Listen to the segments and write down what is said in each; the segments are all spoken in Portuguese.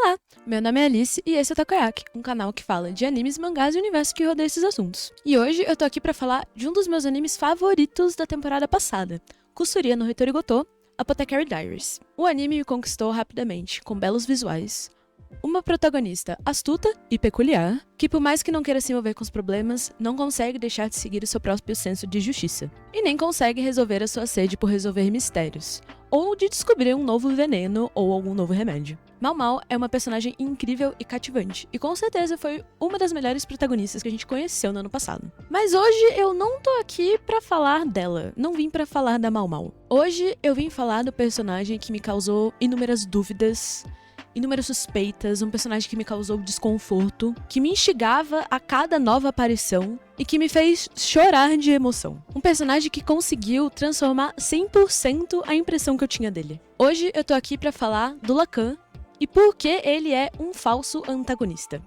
Olá, meu nome é Alice e esse é o Takoyaki, um canal que fala de animes, mangás e o universo que rodeia esses assuntos. E hoje eu tô aqui pra falar de um dos meus animes favoritos da temporada passada, Kusuria no Hitorigoto, Apothecary Diaries. O anime me conquistou rapidamente, com belos visuais, uma protagonista astuta e peculiar, que por mais que não queira se envolver com os problemas, não consegue deixar de seguir o seu próprio senso de justiça. E nem consegue resolver a sua sede por resolver mistérios, ou de descobrir um novo veneno ou algum novo remédio. Mal Mal é uma personagem incrível e cativante, e com certeza foi uma das melhores protagonistas que a gente conheceu no ano passado. Mas hoje eu não tô aqui pra falar dela, não vim pra falar da Mal Mal. Hoje eu vim falar do personagem que me causou inúmeras dúvidas, inúmeras suspeitas, um personagem que me causou desconforto, que me instigava a cada nova aparição e que me fez chorar de emoção. Um personagem que conseguiu transformar 100% a impressão que eu tinha dele. Hoje eu tô aqui pra falar do Lacan e por que ele é um falso antagonista.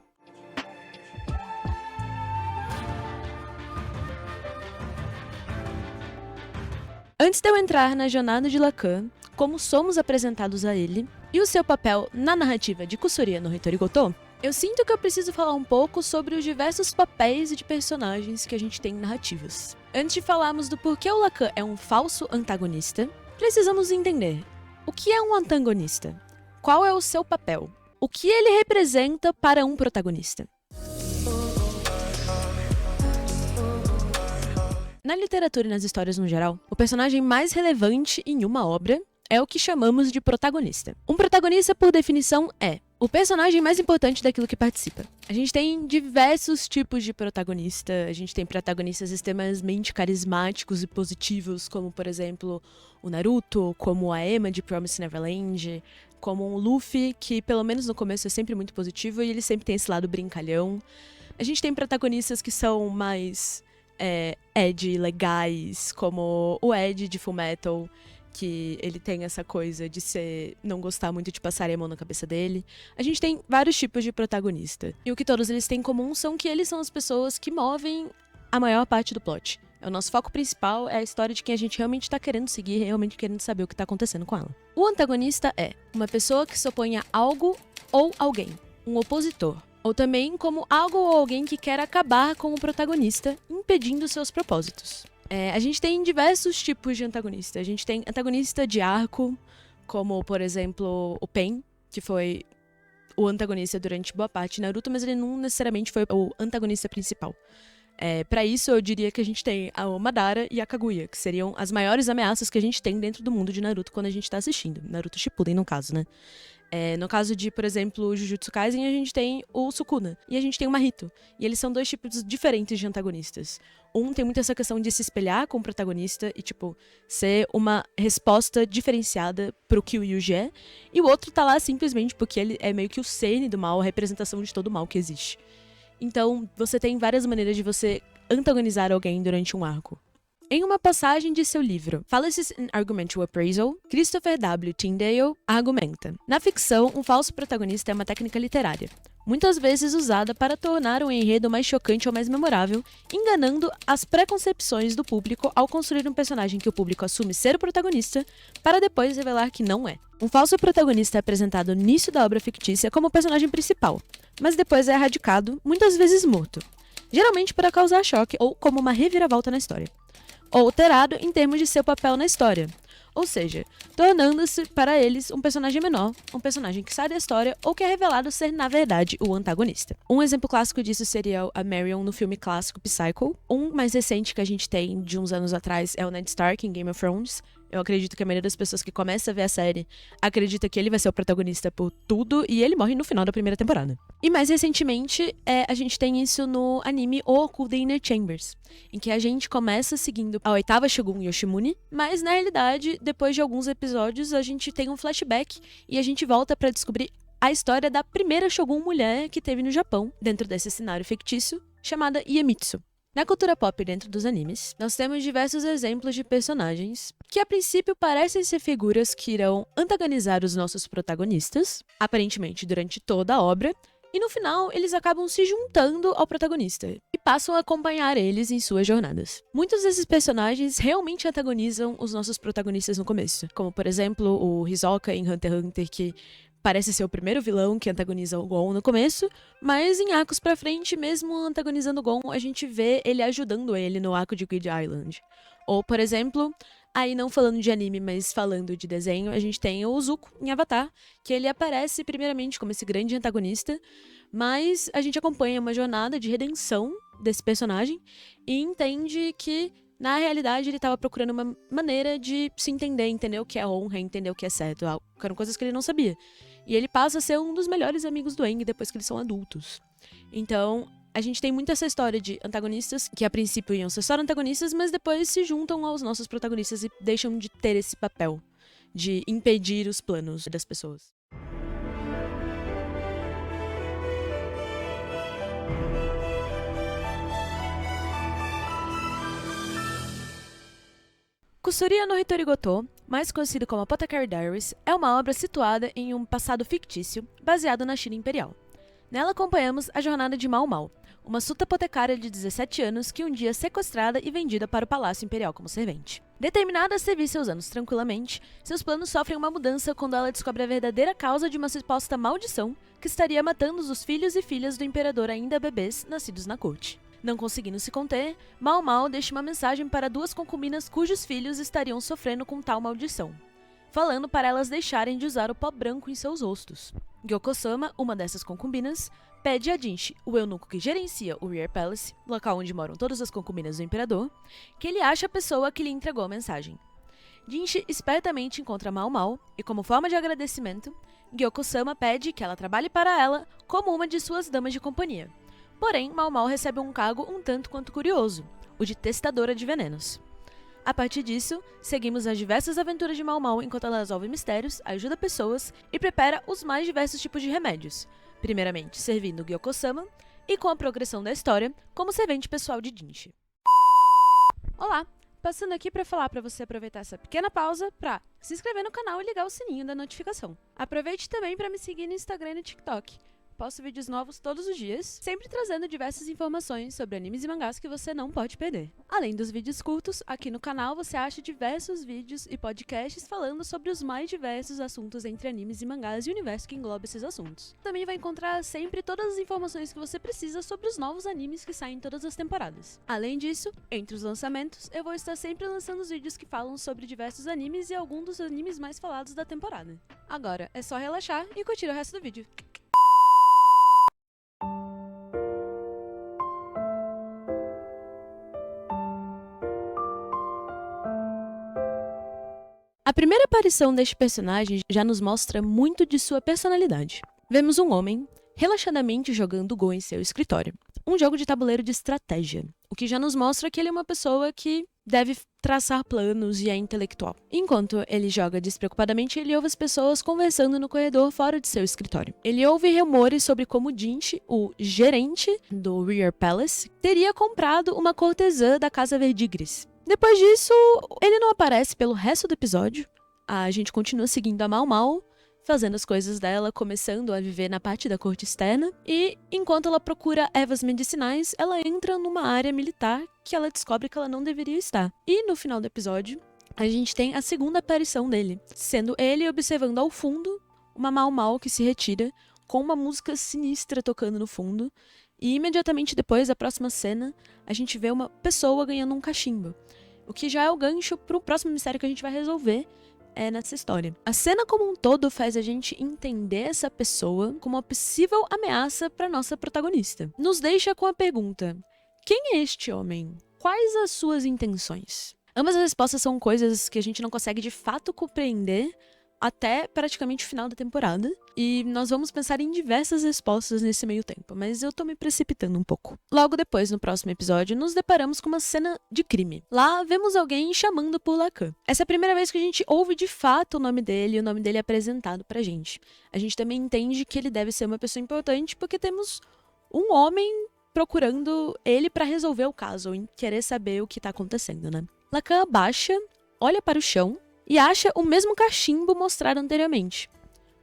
Antes de eu entrar na jornada de Lacan, como somos apresentados a ele, e o seu papel na narrativa de Kusuria no Hitorigoto, eu sinto que eu preciso falar um pouco sobre os diversos papéis de personagens que a gente tem em narrativas. Antes de falarmos do porquê o Lacan é um falso antagonista, precisamos entender o que é um antagonista, qual é o seu papel, o que ele representa para um protagonista. Na literatura e nas histórias no geral, o personagem mais relevante em uma obra é o que chamamos de protagonista. Um protagonista, por definição, é o personagem mais importante daquilo que participa. A gente tem diversos tipos de protagonista. A gente tem protagonistas extremamente carismáticos e positivos, como, por exemplo, o Naruto, como a Emma de Promised Neverland, como o Luffy, que, pelo menos no começo, é sempre muito positivo e ele sempre tem esse lado brincalhão. A gente tem protagonistas que são mais Ed legais, como o Ed de Fullmetal, que ele tem essa coisa de não gostar muito de passar a mão na cabeça dele. A gente tem vários tipos de protagonista. E o que todos eles têm em comum são que eles são as pessoas que movem a maior parte do plot. O nosso foco principal é a história de quem a gente realmente tá querendo seguir, realmente querendo saber o que tá acontecendo com ela. O antagonista é uma pessoa que se opõe a algo ou alguém, um opositor. Ou também como algo ou alguém que quer acabar com o protagonista, impedindo seus propósitos. A gente tem diversos tipos de antagonista. A gente tem antagonista de arco, como, por exemplo, o Pain, que foi o antagonista durante boa parte de Naruto, mas ele não necessariamente foi o antagonista principal. Pra isso, eu diria que a gente tem a Madara e a Kaguya, que seriam as maiores ameaças que a gente tem dentro do mundo de Naruto quando a gente tá assistindo. Naruto Shippuden, no caso, né? No caso de, por exemplo, Jujutsu Kaisen, a gente tem o Sukuna e a gente tem o Mahito. E eles são dois tipos diferentes de antagonistas. Um tem muito essa questão de se espelhar com o protagonista e, tipo, ser uma resposta diferenciada pro que o Yuji é. E o outro tá lá simplesmente porque ele é meio que o cerne do mal, a representação de todo o mal que existe. Então, você tem várias maneiras de você antagonizar alguém durante um arco. Em uma passagem de seu livro Fallacies in Argumental Appraisal, Christopher W. Tyndale argumenta: na ficção, um falso protagonista é uma técnica literária, muitas vezes usada para tornar o enredo mais chocante ou mais memorável, enganando as preconcepções do público ao construir um personagem que o público assume ser o protagonista, para depois revelar que não é. Um falso protagonista é apresentado no início da obra fictícia como o personagem principal, mas depois é erradicado, muitas vezes morto, geralmente para causar choque ou como uma reviravolta na história, ou alterado em termos de seu papel na história, ou seja, tornando-se para eles um personagem menor, um personagem que sai da história ou que é revelado ser, na verdade, o antagonista. Um exemplo clássico disso seria a Marion no filme clássico Psycho. Um mais recente que a gente tem de uns anos atrás é o Ned Stark em Game of Thrones. Eu acredito que a maioria das pessoas que começa a ver a série acredita que ele vai ser o protagonista por tudo e ele morre no final da primeira temporada. E mais recentemente, a gente tem isso no anime Oku The Inner Chambers, em que a gente começa seguindo a oitava Shogun Yoshimune, mas na realidade, depois de alguns episódios, a gente tem um flashback e a gente volta pra descobrir a história da primeira Shogun mulher que teve no Japão, dentro desse cenário fictício, chamada Iemitsu. Na cultura pop dentro dos animes, nós temos diversos exemplos de personagens que a princípio parecem ser figuras que irão antagonizar os nossos protagonistas, aparentemente durante toda a obra, e no final eles acabam se juntando ao protagonista e passam a acompanhar eles em suas jornadas. Muitos desses personagens realmente antagonizam os nossos protagonistas no começo, como por exemplo o Hisoka em Hunter x Hunter, que parece ser o primeiro vilão que antagoniza o Gon no começo, mas em arcos pra frente, mesmo antagonizando o Gon, a gente vê ele ajudando ele no arco de Guide Island. Ou, por exemplo, aí não falando de anime, mas falando de desenho, a gente tem o Zuko em Avatar, que ele aparece primeiramente como esse grande antagonista, mas a gente acompanha uma jornada de redenção desse personagem e entende que, na realidade, ele estava procurando uma maneira de se entender o que é honra, entender o que é certo, que eram coisas que ele não sabia. E ele passa a ser um dos melhores amigos do Aang depois que eles são adultos. Então, a gente tem muito essa história de antagonistas que a princípio iam ser só antagonistas, mas depois se juntam aos nossos protagonistas e deixam de ter esse papel de impedir os planos das pessoas. Kusuria no Hitorigoto, mais conhecido como Apothecary Diaries, é uma obra situada em um passado fictício baseado na China Imperial. Nela acompanhamos a jornada de Mao Mao, uma suta apotecária de 17 anos que um dia é sequestrada e vendida para o Palácio Imperial como servente. Determinada a servir seus anos tranquilamente, seus planos sofrem uma mudança quando ela descobre a verdadeira causa de uma suposta maldição que estaria matando os filhos e filhas do imperador ainda bebês nascidos na corte. Não conseguindo se conter, Mao Mao deixa uma mensagem para duas concubinas cujos filhos estariam sofrendo com tal maldição, falando para elas deixarem de usar o pó branco em seus rostos. Gyoko-sama, uma dessas concubinas, pede a Jinshi, o eunuco que gerencia o Rear Palace, local onde moram todas as concubinas do imperador, que ele ache a pessoa que lhe entregou a mensagem. Jinshi espertamente encontra Mao Mao e, como forma de agradecimento, Gyoko-sama pede que ela trabalhe para ela como uma de suas damas de companhia. Porém, Mao Mao recebe um cargo um tanto quanto curioso, o de testadora de venenos. A partir disso, seguimos as diversas aventuras de Mao Mao enquanto ela resolve mistérios, ajuda pessoas e prepara os mais diversos tipos de remédios, primeiramente servindo Gyoko-sama e, com a progressão da história, como servente pessoal de Jinshi. Olá! Passando aqui para falar para você aproveitar essa pequena pausa para se inscrever no canal e ligar o sininho da notificação. Aproveite também para me seguir no Instagram e no TikTok. Posto vídeos novos todos os dias, sempre trazendo diversas informações sobre animes e mangás que você não pode perder. Além dos vídeos curtos, aqui no canal você acha diversos vídeos e podcasts falando sobre os mais diversos assuntos entre animes e mangás e o universo que engloba esses assuntos. Também vai encontrar sempre todas as informações que você precisa sobre os novos animes que saem em todas as temporadas. Além disso, entre os lançamentos, eu vou estar sempre lançando os vídeos que falam sobre diversos animes e alguns dos animes mais falados da temporada. Agora, é só relaxar e curtir o resto do vídeo. A primeira aparição deste personagem já nos mostra muito de sua personalidade. Vemos um homem relaxadamente jogando Go em seu escritório, um jogo de tabuleiro de estratégia, o que já nos mostra que ele é uma pessoa que deve traçar planos e é intelectual. Enquanto ele joga despreocupadamente, ele ouve as pessoas conversando no corredor fora de seu escritório. Ele ouve rumores sobre como Jinshi, o gerente do Rear Palace, teria comprado uma cortesã da Casa Verdigris. Depois disso, ele não aparece pelo resto do episódio. A gente continua seguindo a Mao Mao, fazendo as coisas dela, começando a viver na parte da corte externa. E, enquanto ela procura ervas medicinais, ela entra numa área militar que ela descobre que ela não deveria estar. E, no final do episódio, a gente tem a segunda aparição dele, sendo ele observando ao fundo uma Mao Mao que se retira, com uma música sinistra tocando no fundo. E, imediatamente depois, a próxima cena, a gente vê uma pessoa ganhando um cachimbo. O que já é o gancho pro próximo mistério que a gente vai resolver nessa história. A cena como um todo faz a gente entender essa pessoa como uma possível ameaça para nossa protagonista. Nos deixa com a pergunta: quem é este homem? Quais as suas intenções? Ambas as respostas são coisas que a gente não consegue de fato compreender até praticamente o final da temporada, e nós vamos pensar em diversas respostas nesse meio tempo, mas eu tô me precipitando um pouco. Logo depois, no próximo episódio, nos deparamos com uma cena de crime. Lá, vemos alguém chamando por Lacan. Essa é a primeira vez que a gente ouve de fato o nome dele, e o nome dele é apresentado pra gente. A gente também entende que ele deve ser uma pessoa importante, porque temos um homem procurando ele pra resolver o caso, ou em querer saber o que tá acontecendo, né? Lacan abaixa, olha para o chão, e acha o mesmo cachimbo mostrado anteriormente,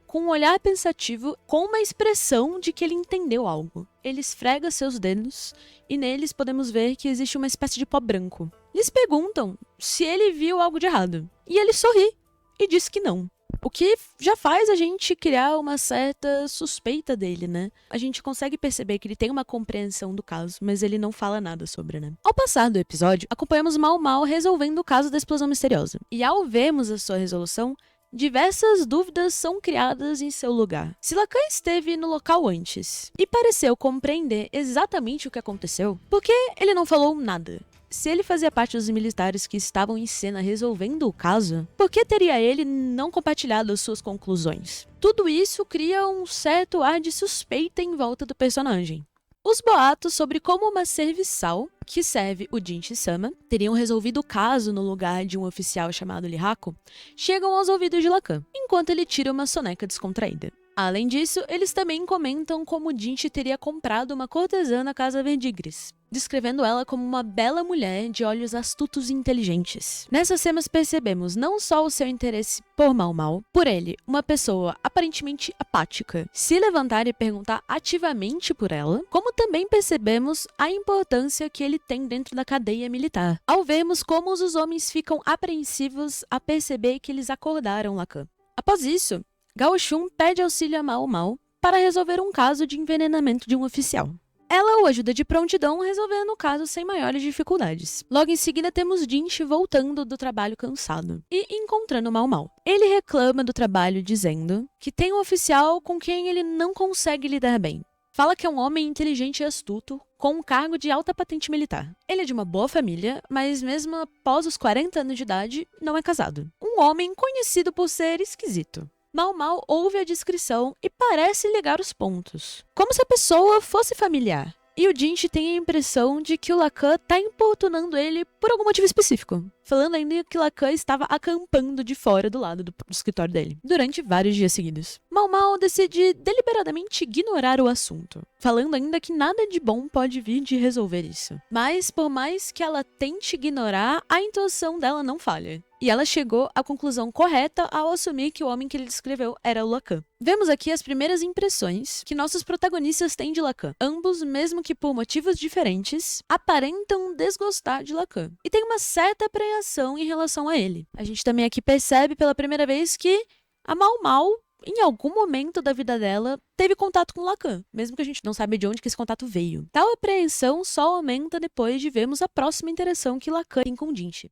com um olhar pensativo, com uma expressão de que ele entendeu algo. Ele esfrega seus dedos, e neles podemos ver que existe uma espécie de pó branco. Lhes perguntam se ele viu algo de errado, e ele sorri, e diz que não. O que já faz a gente criar uma certa suspeita dele, né? A gente consegue perceber que ele tem uma compreensão do caso, mas ele não fala nada sobre, né? Ao passar do episódio, acompanhamos Mal Mal resolvendo o caso da explosão misteriosa. E ao vermos a sua resolução, diversas dúvidas são criadas em seu lugar. Se Lacan esteve no local antes e pareceu compreender exatamente o que aconteceu, por que ele não falou nada? Se ele fazia parte dos militares que estavam em cena resolvendo o caso, por que teria ele não compartilhado as suas conclusões? Tudo isso cria um certo ar de suspeita em volta do personagem. Os boatos sobre como uma serviçal, que serve o Jinchi-sama, teriam resolvido o caso no lugar de um oficial chamado Lihako, chegam aos ouvidos de Lacan, enquanto ele tira uma soneca descontraída. Além disso, eles também comentam como Jinchi teria comprado uma cortesã na casa Verdigris, descrevendo ela como uma bela mulher de olhos astutos e inteligentes. Nessas cenas percebemos não só o seu interesse por Mal Mal, por ele, uma pessoa aparentemente apática, se levantar e perguntar ativamente por ela, como também percebemos a importância que ele tem dentro da cadeia militar, ao vermos como os homens ficam apreensivos a perceber que eles acordaram Lacan. Após isso, Gao Shun pede auxílio a Mal Mal para resolver um caso de envenenamento de um oficial. Ela o ajuda de prontidão, resolvendo o caso sem maiores dificuldades. Logo em seguida, temos Jinchi voltando do trabalho cansado e encontrando Mal Mal. Ele reclama do trabalho, dizendo que tem um oficial com quem ele não consegue lidar bem. Fala que é um homem inteligente e astuto, com um cargo de alta patente militar. Ele é de uma boa família, mas mesmo após os 40 anos de idade, não é casado. Um homem conhecido por ser esquisito. Mal Mal ouve a descrição e parece ligar os pontos, como se a pessoa fosse familiar. E o Jinchi tem a impressão de que o Lacan tá importunando ele por algum motivo específico, falando ainda que Lacan estava acampando de fora do lado do escritório dele, durante vários dias seguidos. Mal Mal decide deliberadamente ignorar o assunto, falando ainda que nada de bom pode vir de resolver isso. Mas, por mais que ela tente ignorar, a intuição dela não falha. E ela chegou à conclusão correta ao assumir que o homem que ele descreveu era o Lacan. Vemos aqui as primeiras impressões que nossos protagonistas têm de Lacan. Ambos, mesmo que por motivos diferentes, aparentam desgostar de Lacan. E tem uma certa apreensão em relação a ele. A gente também aqui percebe pela primeira vez que a Mal Mal, em algum momento da vida dela, teve contato com Lacan, mesmo que a gente não saiba de onde que esse contato veio. Tal apreensão só aumenta depois de vermos a próxima interação que Lacan tem com Jinchi.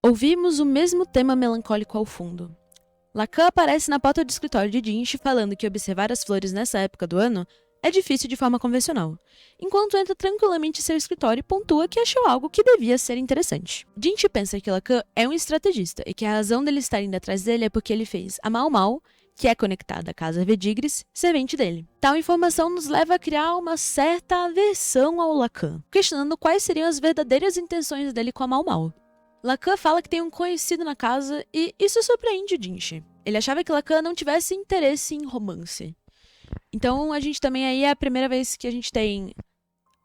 Ouvimos o mesmo tema melancólico ao fundo. Lacan aparece na porta do escritório de Jinchi falando que observar as flores nessa época do ano é difícil de forma convencional, enquanto entra tranquilamente em seu escritório e pontua que achou algo que devia ser interessante. Jinchi pensa que Lacan é um estrategista e que a razão dele estar indo atrás dele é porque ele fez a Mal Mal, que é conectada à casa Verdigris, servente dele. Tal informação nos leva a criar uma certa aversão ao Lacan, questionando quais seriam as verdadeiras intenções dele com a Mal Mal. Lacan fala que tem um conhecido na casa e isso surpreende Jinchi. Ele achava que Lacan não tivesse interesse em romance. Então a gente também aí é a primeira vez que a gente tem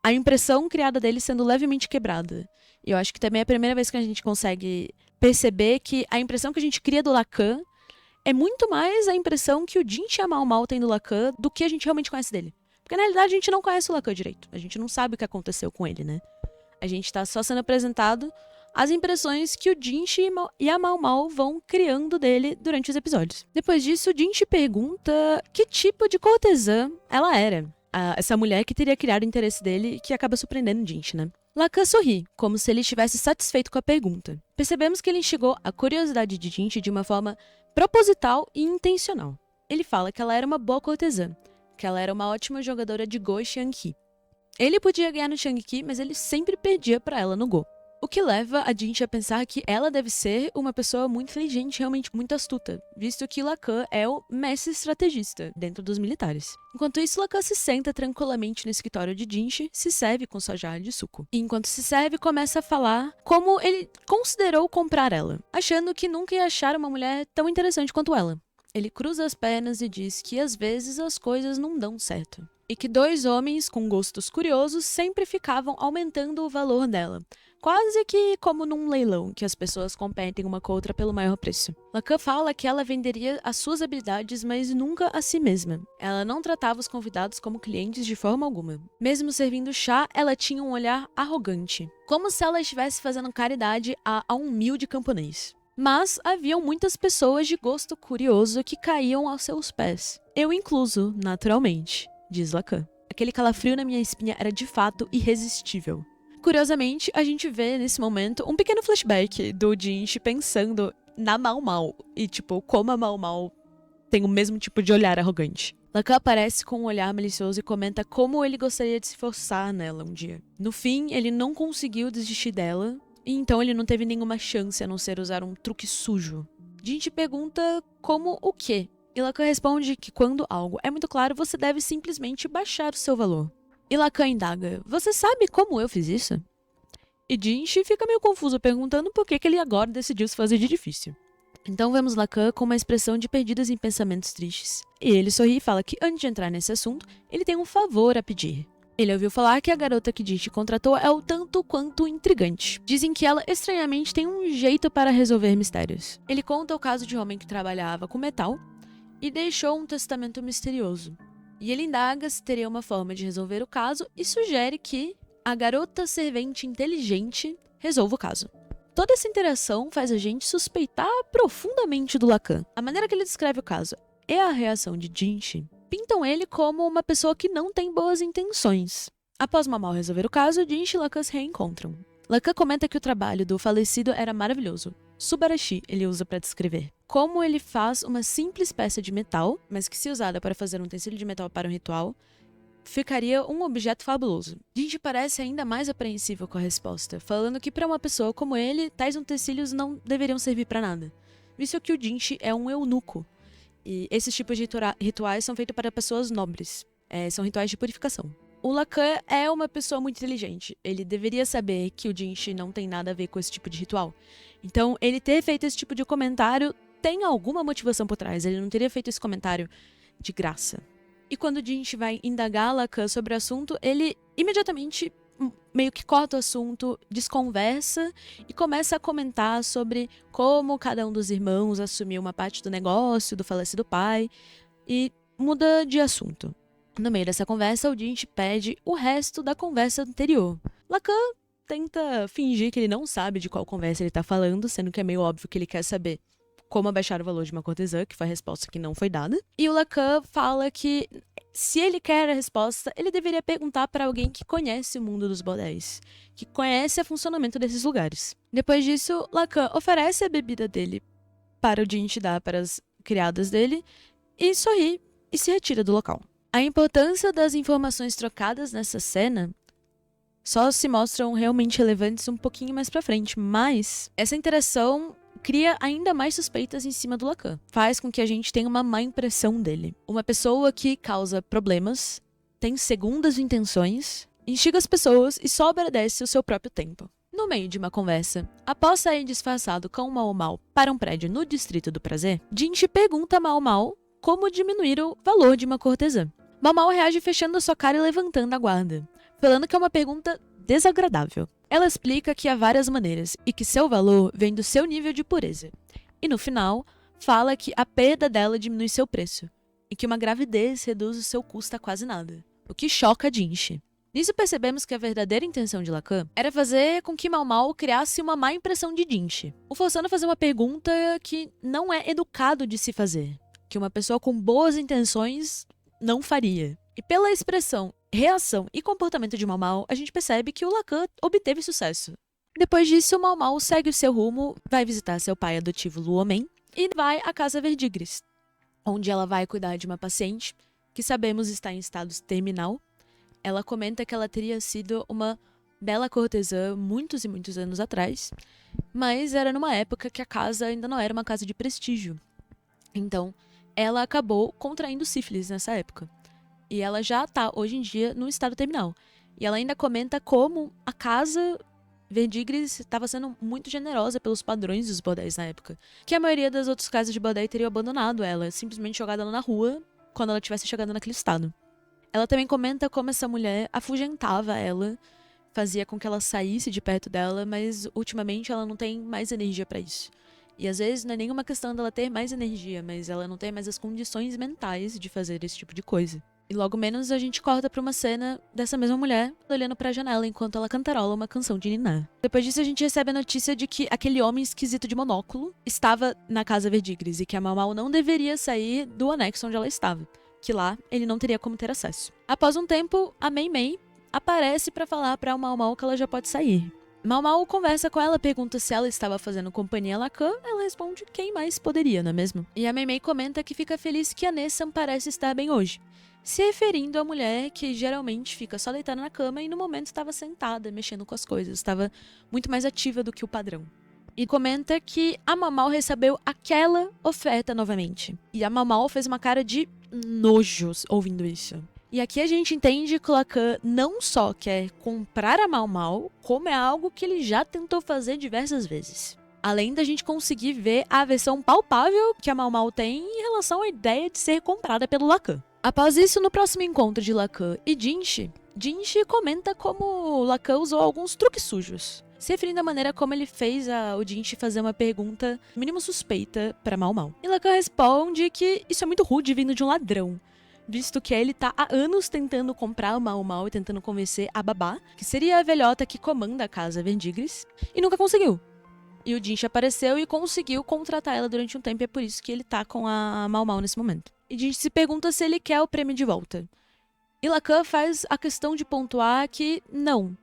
a impressão criada dele sendo levemente quebrada. E eu acho que também é a primeira vez que a gente consegue perceber que a impressão que a gente cria do Lacan é muito mais a impressão que o Jinchi e a Mal Mal tem do Lacan do que a gente realmente conhece dele. Porque na realidade a gente não conhece o Lacan direito. A gente não sabe o que aconteceu com ele, né? A gente tá só sendo apresentado as impressões que o Jinchi e a Mal Mal vão criando dele durante os episódios. Depois disso, o Jinchi pergunta que tipo de cortesã ela era. Essa mulher que teria criado o interesse dele e que acaba surpreendendo o Jinchi, né? Lacan sorri, como se ele estivesse satisfeito com a pergunta. Percebemos que ele instigou a curiosidade de Jinchi de uma forma proposital e intencional. Ele fala que ela era uma boa cortesã, que ela era uma ótima jogadora de Go e Shang-Ki. Ele podia ganhar no Shang-Ki, mas ele sempre perdia pra ela no Go. O que leva a Jinchi a pensar que ela deve ser uma pessoa muito inteligente, realmente muito astuta, visto que Lacan é o mestre estrategista dentro dos militares. Enquanto isso, Lacan se senta tranquilamente no escritório de Jinchi, se serve com sua jarra de suco. E enquanto se serve, começa a falar como ele considerou comprar ela, achando que nunca ia achar uma mulher tão interessante quanto ela. Ele cruza as pernas e diz que às vezes as coisas não dão certo. e que 2 homens com gostos curiosos sempre ficavam aumentando o valor dela. Quase que como num leilão, que as pessoas competem uma com a outra pelo maior preço. Lacan fala que ela venderia as suas habilidades, mas nunca a si mesma. Ela não tratava os convidados como clientes de forma alguma. Mesmo servindo chá, ela tinha um olhar arrogante, como se ela estivesse fazendo caridade a um humilde camponês. Mas haviam muitas pessoas de gosto curioso que caíam aos seus pés. Eu incluso, naturalmente, diz Lacan. Aquele calafrio na minha espinha era de fato irresistível. Curiosamente, a gente vê nesse momento um pequeno flashback do Jinchi pensando na Mau Mau e, como a Mau Mau tem o mesmo tipo de olhar arrogante. Lacan aparece com um olhar malicioso e comenta como ele gostaria de se forçar nela um dia. No fim, ele não conseguiu desistir dela, e então ele não teve nenhuma chance a não ser usar um truque sujo. Jinchi pergunta como o quê? E Lacan responde que quando algo é muito claro, você deve simplesmente baixar o seu valor. E Lacan indaga, você sabe como eu fiz isso? E Jinchi fica meio confuso perguntando por que ele agora decidiu se fazer de difícil. Então vemos Lacan com uma expressão de perdidas em pensamentos tristes. E ele sorri e fala que antes de entrar nesse assunto, ele tem um favor a pedir. Ele ouviu falar que a garota que Jinchi contratou é o tanto quanto intrigante. Dizem que ela estranhamente tem um jeito para resolver mistérios. Ele conta o caso de um homem que trabalhava com metal e deixou um testamento misterioso. E ele indaga se teria uma forma de resolver o caso e sugere que a garota servente inteligente resolva o caso. Toda essa interação faz a gente suspeitar profundamente do Lacan. A maneira que ele descreve o caso e a reação de Jinchi pintam ele como uma pessoa que não tem boas intenções. Após Mau resolver o caso, Jinchi e Lacan se reencontram. Lacan comenta que o trabalho do falecido era maravilhoso. Subarashi ele usa para descrever como ele faz uma simples peça de metal, mas que se usada para fazer um utensílio de metal para um ritual, ficaria um objeto fabuloso. Jinchi parece ainda mais apreensivo com a resposta, falando que para uma pessoa como ele, tais utensílios não deveriam servir para nada, visto que o Jinchi é um eunuco, e esses tipos de rituais são feitos para pessoas nobres, são rituais de purificação. O Lacan é uma pessoa muito inteligente. Ele deveria saber que o Jinchi não tem nada a ver com esse tipo de ritual. Então, ele ter feito esse tipo de comentário tem alguma motivação por trás. Ele não teria feito esse comentário de graça. E quando o Jinchi vai indagar Lacan sobre o assunto, ele imediatamente meio que corta o assunto, desconversa e começa a comentar sobre como cada um dos irmãos assumiu uma parte do negócio do falecido pai e muda de assunto. No meio dessa conversa, o Jinchi pede o resto da conversa anterior. Lacan tenta fingir que ele não sabe de qual conversa ele tá falando, sendo que é meio óbvio que ele quer saber como abaixar o valor de uma cortesã, que foi a resposta que não foi dada. E o Lacan fala que se ele quer a resposta, ele deveria perguntar para alguém que conhece o mundo dos bordéis, que conhece o funcionamento desses lugares. Depois disso, Lacan oferece a bebida dele para o Jinchi dar para as criadas dele e sorri e se retira do local. A importância das informações trocadas nessa cena só se mostram realmente relevantes um pouquinho mais pra frente, mas essa interação cria ainda mais suspeitas em cima do Lacan. Faz com que a gente tenha uma má impressão dele. Uma pessoa que causa problemas, tem segundas intenções, instiga as pessoas e só obedece o seu próprio tempo. No meio de uma conversa, após sair disfarçado com Mau Mau para um prédio no Distrito do Prazer, Jinchi pergunta a Mau Mau como diminuir o valor de uma cortesã. Mau Mau reage fechando a sua cara e levantando a guarda, falando que é uma pergunta desagradável. Ela explica que há várias maneiras e que seu valor vem do seu nível de pureza. E no final, fala que a perda dela diminui seu preço e que uma gravidez reduz o seu custo a quase nada, o que choca Jinchi. Nisso percebemos que a verdadeira intenção de Lacan era fazer com que Mau Mau criasse uma má impressão de Jinchi, o forçando a fazer uma pergunta que não é educado de se fazer, que uma pessoa com boas intenções não faria. E pela expressão, reação e comportamento de Mau Mau, a gente percebe que o Lacan obteve sucesso. Depois disso, Mau Mau segue o seu rumo, vai visitar seu pai adotivo Luomen e vai à Casa Verdigris, onde ela vai cuidar de uma paciente que sabemos está em estado terminal. Ela comenta que ela teria sido uma bela cortesã muitos e muitos anos atrás, mas era numa época que a casa ainda não era uma casa de prestígio. Então, ela acabou contraindo sífilis nessa época. E ela já está, hoje em dia, no estado terminal. E ela ainda comenta como a casa Verdigris estava sendo muito generosa pelos padrões dos bordéis na época. Que a maioria das outras casas de bordéis teriam abandonado ela, simplesmente jogado ela na rua, quando ela tivesse chegado naquele estado. Ela também comenta como essa mulher afugentava ela, fazia com que ela saísse de perto dela, mas ultimamente ela não tem mais energia pra isso. E às vezes não é nenhuma questão dela ter mais energia, mas ela não tem mais as condições mentais de fazer esse tipo de coisa. E logo menos a gente corta pra uma cena dessa mesma mulher olhando pra janela enquanto ela cantarola uma canção de niná. Depois disso a gente recebe a notícia de que aquele homem esquisito de monóculo estava na casa Verdigris e que a Mau Mau não deveria sair do anexo onde ela estava, que lá ele não teria como ter acesso. Após um tempo, a Mei Mei aparece pra falar pra Mau Mau que ela já pode sair. Mau Mau conversa com ela, pergunta se ela estava fazendo companhia a Lacan, ela responde quem mais poderia, não é mesmo? E a Mei Mei comenta que fica feliz que a Nessan parece estar bem hoje, se referindo à mulher que geralmente fica só deitada na cama e no momento estava sentada, mexendo com as coisas, estava muito mais ativa do que o padrão. E comenta que a Mau Mau recebeu aquela oferta novamente. E a Mau Mau fez uma cara de nojos ouvindo isso. E aqui a gente entende que o Lacan não só quer comprar a Mau Mau, como é algo que ele já tentou fazer diversas vezes. Além da gente conseguir ver a versão palpável que a Mau Mau tem em relação à ideia de ser comprada pelo Lacan. Após isso, no próximo encontro de Lacan e Jinshi, Jinshi comenta como Lacan usou alguns truques sujos, se referindo à maneira como ele fez o Jinshi fazer uma pergunta mínimo suspeita para Mau Mau. E Lacan responde que isso é muito rude vindo de um ladrão, visto que ele tá há anos tentando comprar o Mau Mau e tentando convencer a babá, que seria a velhota que comanda a casa Verdigris, e nunca conseguiu. E o Jinshi apareceu e conseguiu contratar ela durante um tempo, e é por isso que ele tá com a Mau Mau nesse momento. E Jinshi se pergunta se ele quer o prêmio de volta. E Lacan faz a questão de pontuar que não,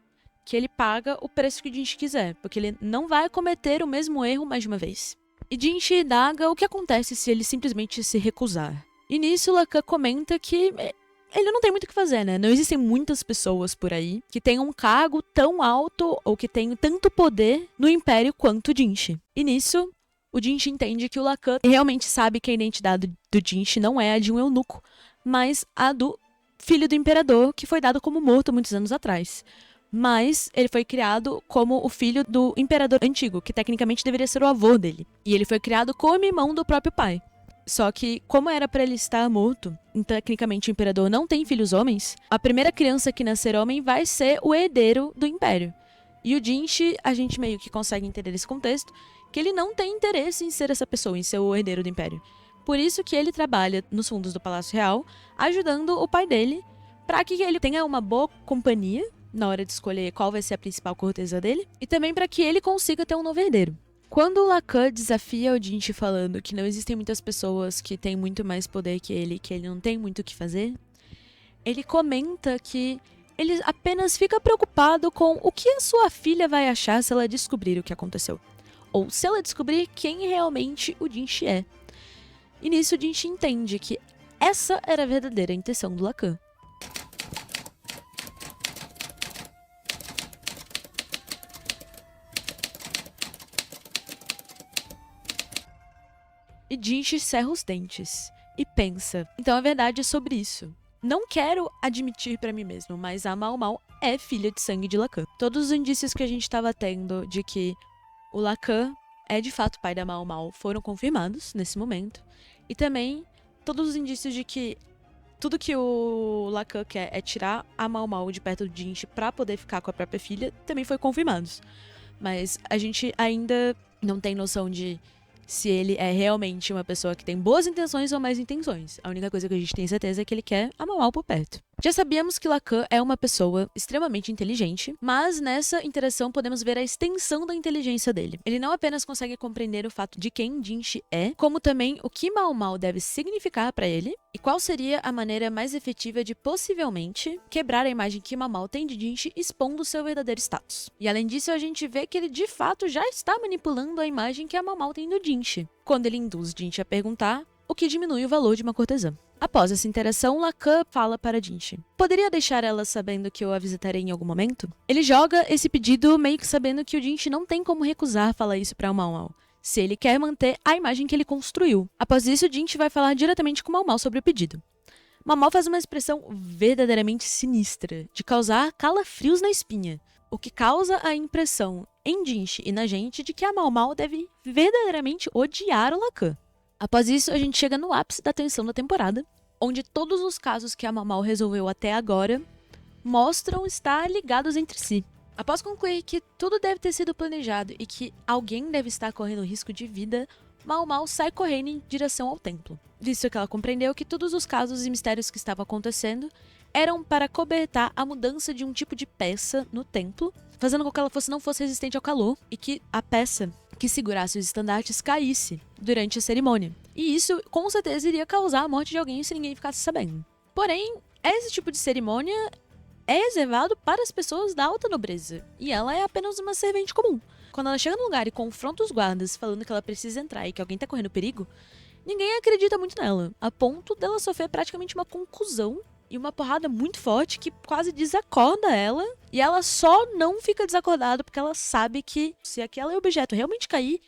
que ele paga o preço que o Jinshi quiser, porque ele não vai cometer o mesmo erro mais de uma vez. E Jinshi indaga o que acontece se ele simplesmente se recusar. E nisso Lacan comenta que ele não tem muito o que fazer, né? Não existem muitas pessoas por aí que tenham um cargo tão alto ou que tenham tanto poder no Império quanto o Jinshi. E nisso, o Jinshi entende que o Lacan realmente sabe que a identidade do Jinshi não é a de um eunuco, mas a do filho do imperador, que foi dado como morto muitos anos atrás. Mas ele foi criado como o filho do imperador antigo, que tecnicamente deveria ser o avô dele. E ele foi criado como irmão do próprio pai. Só que, como era pra ele estar morto, tecnicamente o imperador não tem filhos homens, a primeira criança que nascer homem vai ser o herdeiro do império. E o Jinshi, a gente meio que consegue entender esse contexto, que ele não tem interesse em ser essa pessoa, em ser o herdeiro do império. Por isso que ele trabalha nos fundos do Palácio Real, ajudando o pai dele, para que ele tenha uma boa companhia na hora de escolher qual vai ser a principal cortesa dele, e também para que ele consiga ter um novo herdeiro. Quando o Lacan desafia o Jinshi falando que não existem muitas pessoas que têm muito mais poder que ele não tem muito o que fazer, ele comenta que ele apenas fica preocupado com o que a sua filha vai achar se ela descobrir o que aconteceu. Ou se ela descobrir quem realmente o Jinshi é. E nisso o Jinshi entende que essa era a verdadeira intenção do Lacan. E Jinshi cerra os dentes e pensa, então a verdade é sobre isso. Não quero admitir pra mim mesmo, mas a Mau Mau é filha de sangue de Lacan. Todos os indícios que a gente tava tendo de que o Lacan é de fato pai da Mau Mau foram confirmados nesse momento. E também todos os indícios de que tudo que o Lacan quer é tirar a Mau Mau de perto do Jinshi pra poder ficar com a própria filha também foi confirmados. Mas a gente ainda não tem noção de se ele é realmente uma pessoa que tem boas intenções ou más intenções. A única coisa que a gente tem certeza é que ele quer a Mau Mau por perto. Já sabíamos que Lacan é uma pessoa extremamente inteligente, mas nessa interação podemos ver a extensão da inteligência dele. Ele não apenas consegue compreender o fato de quem Jinshi é, como também o que Mau Mau deve significar para ele e qual seria a maneira mais efetiva de possivelmente quebrar a imagem que Mau Mau tem de Jinshi expondo seu verdadeiro status. E além disso, a gente vê que ele de fato já está manipulando a imagem que a Mau Mau tem do Jinshi, quando ele induz Jinshi a perguntar, o que diminui o valor de uma cortesã. Após essa interação, Lacan fala para Jinshi: poderia deixar ela sabendo que eu a visitarei em algum momento? Ele joga esse pedido meio que sabendo que o Jinshi não tem como recusar falar isso para o Mau Mau, se ele quer manter a imagem que ele construiu. Após isso, Jinshi vai falar diretamente com o Mau Mau sobre o pedido. Mau Mau faz uma expressão verdadeiramente sinistra, de causar calafrios na espinha, o que causa a impressão em Jinshi e na gente de que a Mau Mau deve verdadeiramente odiar o Lacan. Após isso, a gente chega no ápice da tensão da temporada, onde todos os casos que a Mau Mau resolveu até agora mostram estar ligados entre si. Após concluir que tudo deve ter sido planejado e que alguém deve estar correndo risco de vida, Mau Mau sai correndo em direção ao templo, visto que ela compreendeu que todos os casos e mistérios que estavam acontecendo eram para cobertar a mudança de um tipo de peça no templo, fazendo com que ela não fosse resistente ao calor e que a peça que segurasse os estandartes caísse durante a cerimônia. E isso, com certeza, iria causar a morte de alguém se ninguém ficasse sabendo. Porém, esse tipo de cerimônia é reservado para as pessoas da alta nobreza, e ela é apenas uma servente comum. Quando ela chega no lugar e confronta os guardas falando que ela precisa entrar e que alguém tá correndo perigo, ninguém acredita muito nela, a ponto dela sofrer praticamente uma concussão e uma porrada muito forte que quase desacorda ela, e ela só não fica desacordada porque ela sabe que se aquele objeto realmente cair,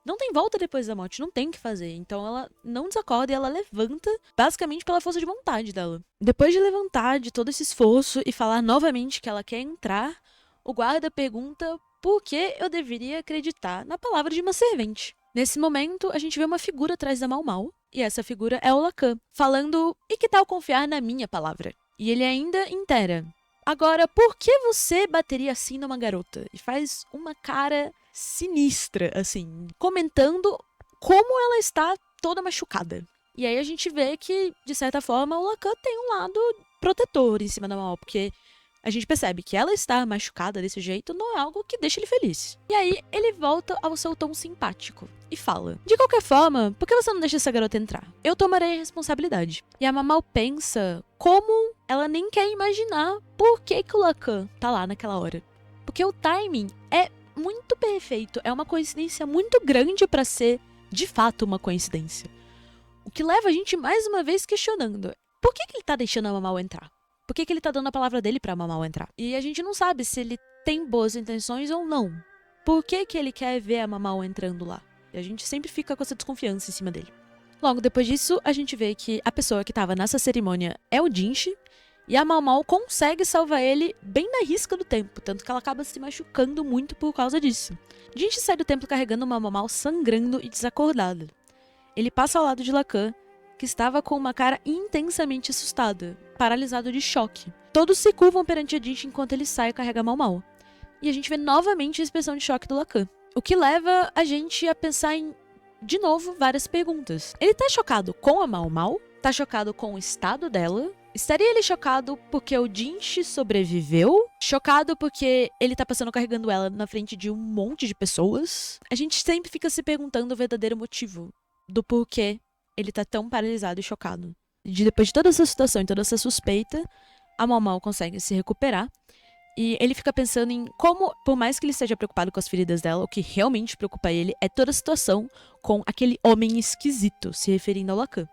não tem volta depois da morte, não tem o que fazer. Então ela não desacorda e ela levanta, basicamente pela força de vontade dela. Depois de levantar de todo esse esforço e falar novamente que ela quer entrar, o guarda pergunta por que eu deveria acreditar na palavra de uma servente. Nesse momento, a gente vê uma figura atrás da Mau Mau, e essa figura é o Lacan, falando: e que tal confiar na minha palavra? E ele ainda intera: agora, por que você bateria assim numa garota? E faz uma cara sinistra, assim, comentando como ela está toda machucada. E aí a gente vê que, de certa forma, o Lacan tem um lado protetor em cima da Mau, porque a gente percebe que ela estar machucada desse jeito não é algo que deixa ele feliz. E aí ele volta ao seu tom simpático e fala: de qualquer forma, por que você não deixa essa garota entrar? Eu tomarei a responsabilidade. E a Mau Mau pensa como ela nem quer imaginar por que o Lacan tá lá naquela hora. Porque o timing é muito perfeito, é uma coincidência muito grande pra ser, de fato, uma coincidência. O que leva a gente mais uma vez questionando: por que ele tá deixando a Mau Mau entrar? Por que ele tá dando a palavra dele pra Mau Mau entrar? E a gente não sabe se ele tem boas intenções ou não. Por que ele quer ver a Mau Mau entrando lá? E a gente sempre fica com essa desconfiança em cima dele. Logo depois disso, a gente vê que a pessoa que tava nessa cerimônia é o Jinchi, e a Mau Mau consegue salvar ele bem na risca do tempo, tanto que ela acaba se machucando muito por causa disso. Jinchi sai do templo carregando uma Mau Mau sangrando e desacordada. Ele passa ao lado de Lacan, que estava com uma cara intensamente assustada, paralisado de choque. Todos se curvam perante a Jinchi enquanto ele sai e carrega a Mau Mau. E a gente vê novamente a expressão de choque do Lacan, o que leva a gente a pensar em, de novo, várias perguntas. Ele tá chocado com a Mau Mau? Tá chocado com o estado dela? Estaria ele chocado porque o Jinchi sobreviveu? Chocado porque ele tá passando carregando ela na frente de um monte de pessoas? A gente sempre fica se perguntando o verdadeiro motivo do porquê ele tá tão paralisado e chocado. Depois de toda essa situação e toda essa suspeita, a Mau Mau consegue se recuperar. E ele fica pensando em como, por mais que ele esteja preocupado com as feridas dela, o que realmente preocupa ele é toda a situação com aquele homem esquisito, se referindo ao Lacan.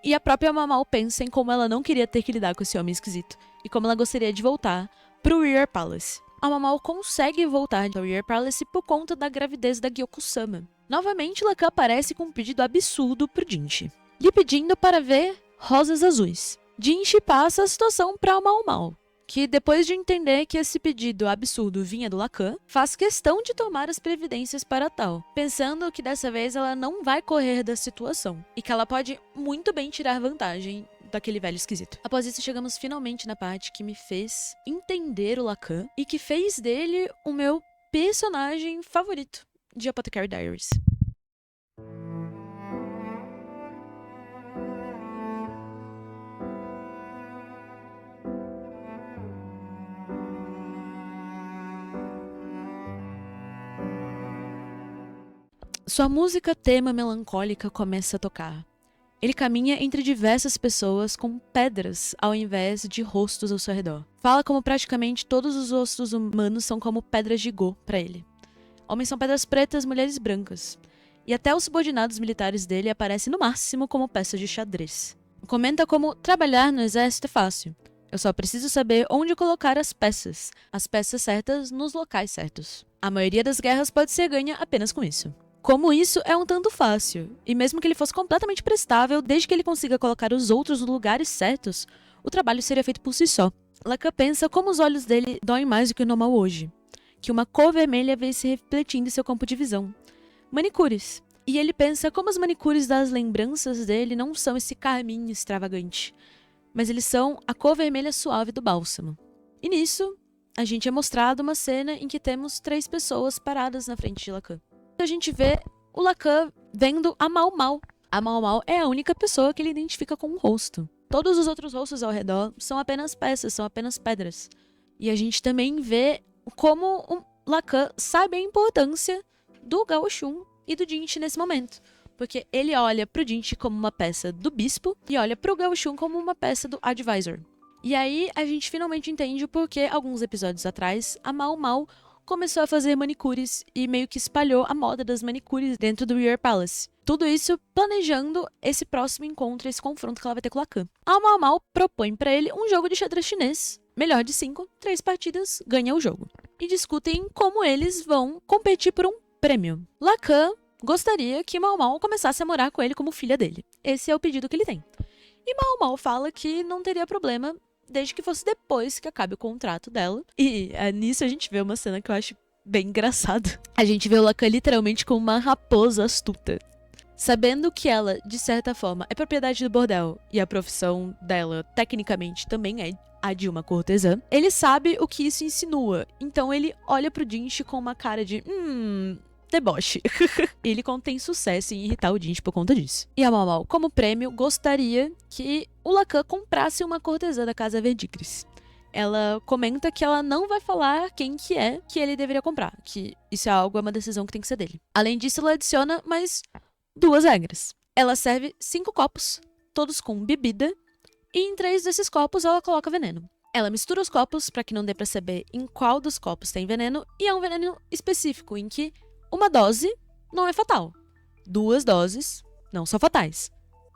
E a própria Mau Mau pensa em como ela não queria ter que lidar com esse homem esquisito, e como ela gostaria de voltar pro Rear Palace. A Mau Mau consegue voltar ao Rear Palace por conta da gravidez da Gyoko-sama. Novamente, Lacan aparece com um pedido absurdo pro Jinchi, lhe pedindo para ver rosas azuis. Jinchi passa a situação pra Mau Mau, que depois de entender que esse pedido absurdo vinha do Lacan, faz questão de tomar as previdências para tal, pensando que dessa vez ela não vai correr da situação, e que ela pode muito bem tirar vantagem daquele velho esquisito. Após isso, chegamos finalmente na parte que me fez entender o Lacan, e que fez dele o meu personagem favorito de Apothecary Diaries. Sua música tema melancólica começa a tocar. Ele caminha entre diversas pessoas com pedras ao invés de rostos ao seu redor. Fala como praticamente todos os rostos humanos são como pedras de Go para ele. Homens são pedras pretas, mulheres brancas. E até os subordinados militares dele aparecem no máximo como peças de xadrez. Comenta como trabalhar no exército é fácil. Eu só preciso saber onde colocar as peças certas nos locais certos. A maioria das guerras pode ser ganha apenas com isso. Como isso é um tanto fácil, e mesmo que ele fosse completamente prestável, desde que ele consiga colocar os outros nos lugares certos, o trabalho seria feito por si só. Lacan pensa como os olhos dele doem mais do que o normal hoje, que uma cor vermelha vem se refletindo em seu campo de visão. Manicures. E ele pensa como as manicures das lembranças dele não são esse carmim extravagante, mas eles são a cor vermelha suave do bálsamo. E nisso, a gente é mostrado uma cena em que temos 3 pessoas paradas na frente de Lacan. A gente vê o Lacan vendo a Mau Mau. A Mau Mau é a única pessoa que ele identifica com um rosto. Todos os outros rostos ao redor são apenas peças, são apenas pedras. E a gente também vê como o Lacan sabe a importância do Gao Shun e do Jinchi nesse momento. Porque ele olha pro Jinchi como uma peça do bispo e olha pro Gao Shun como uma peça do advisor. E aí a gente finalmente entende o porquê, alguns episódios atrás, a Mau Mau começou a fazer manicures e meio que espalhou a moda das manicures dentro do Weir Palace. Tudo isso planejando esse próximo encontro, esse confronto que ela vai ter com o Lacan. A Mau Mau propõe pra ele um jogo de xadrez chinês. Melhor de 5, 3 partidas, ganha o jogo. E discutem como eles vão competir por um prêmio. Lacan gostaria que Mau Mau começasse a morar com ele como filha dele. Esse é o pedido que ele tem. E Mau Mau fala que não teria problema desde que fosse depois que acabe o contrato dela. E nisso a gente vê uma cena que eu acho bem engraçada. A gente vê o Lacan literalmente como uma raposa astuta. Sabendo que ela, de certa forma, é propriedade do bordel e a profissão dela, tecnicamente, também é a de uma cortesã, ele sabe o que isso insinua. Então ele olha pro Jinchi com uma cara de deboche. Ele contém sucesso em irritar o Jinchi por conta disso. E a Mau Mau, como prêmio, gostaria que o Lacan comprasse uma cortesã da casa Verdicris. Ela comenta que ela não vai falar quem que é que ele deveria comprar, que isso é uma decisão que tem que ser dele. Além disso, ela adiciona mais 2 regras. Ela serve 5 copos, todos com bebida, e em 3 desses copos ela coloca veneno. Ela mistura os copos para que não dê para saber em qual dos copos tem veneno, e é um veneno específico, em que uma dose não é fatal. 2 doses não são fatais.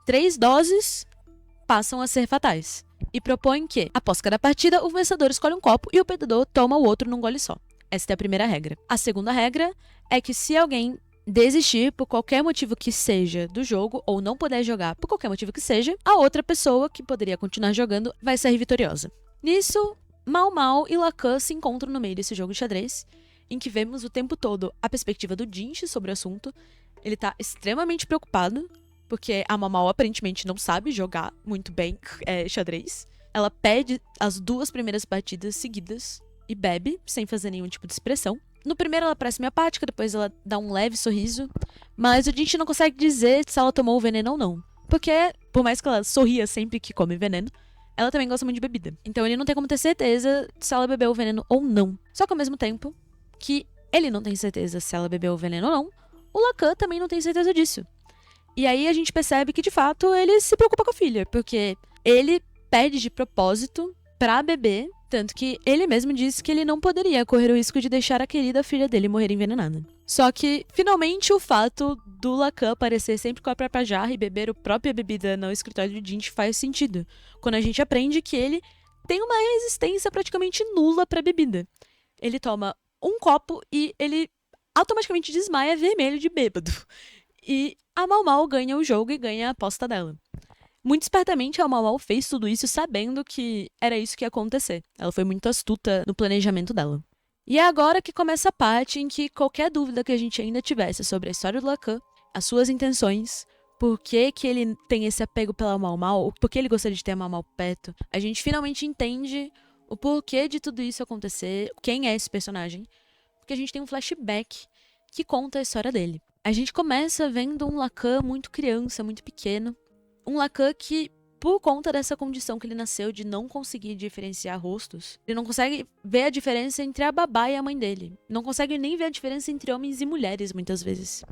3 doses passam a ser fatais. E propõe que, após cada partida, o vencedor escolhe um copo e o perdedor toma o outro num gole só. Esta é a primeira regra. A segunda regra é que se alguém desistir por qualquer motivo que seja do jogo, ou não puder jogar por qualquer motivo que seja, a outra pessoa que poderia continuar jogando vai sair vitoriosa. Nisso, Mau Mau e Lacan se encontram no meio desse jogo de xadrez, em que vemos o tempo todo a perspectiva do Jinchi sobre o assunto. Ele tá extremamente preocupado, porque a Mau Mau aparentemente não sabe jogar muito bem xadrez. Ela perde as 2 primeiras partidas seguidas e bebe, sem fazer nenhum tipo de expressão. No primeiro ela parece meio apática, depois ela dá um leve sorriso, mas o Jinchi não consegue dizer se ela tomou o veneno ou não. Porque, por mais que ela sorria sempre que come veneno, ela também gosta muito de bebida. Então ele não tem como ter certeza se ela bebeu o veneno ou não. Só que ao mesmo tempo que ele não tem certeza se ela bebeu o veneno ou não, o Lacan também não tem certeza disso. E aí a gente percebe que, de fato, ele se preocupa com a filha, porque ele pede de propósito pra beber, tanto que ele mesmo disse que ele não poderia correr o risco de deixar a querida filha dele morrer envenenada. Só que, finalmente, o fato do Lacan aparecer sempre com a própria jarra e beber a própria bebida no escritório de Jinchi faz sentido, quando a gente aprende que ele tem uma resistência praticamente nula pra bebida. Ele toma um copo e ele automaticamente desmaia vermelho de bêbado. E a Mau Mau ganha o jogo e ganha a aposta dela. Muito espertamente, a Mau Mau fez tudo isso sabendo que era isso que ia acontecer. Ela foi muito astuta no planejamento dela. E é agora que começa a parte em que qualquer dúvida que a gente ainda tivesse sobre a história do Lacan, as suas intenções, por que ele tem esse apego pela Mau Mau, por que ele gostaria de ter a Mau Mau perto, a gente finalmente entende o porquê de tudo isso acontecer, quem é esse personagem, porque a gente tem um flashback que conta a história dele. A gente começa vendo um Lacan muito criança, muito pequeno. Um Lacan que, por conta dessa condição que ele nasceu de não conseguir diferenciar rostos, ele não consegue ver a diferença entre a babá e a mãe dele. Não consegue nem ver a diferença entre homens e mulheres, muitas vezes.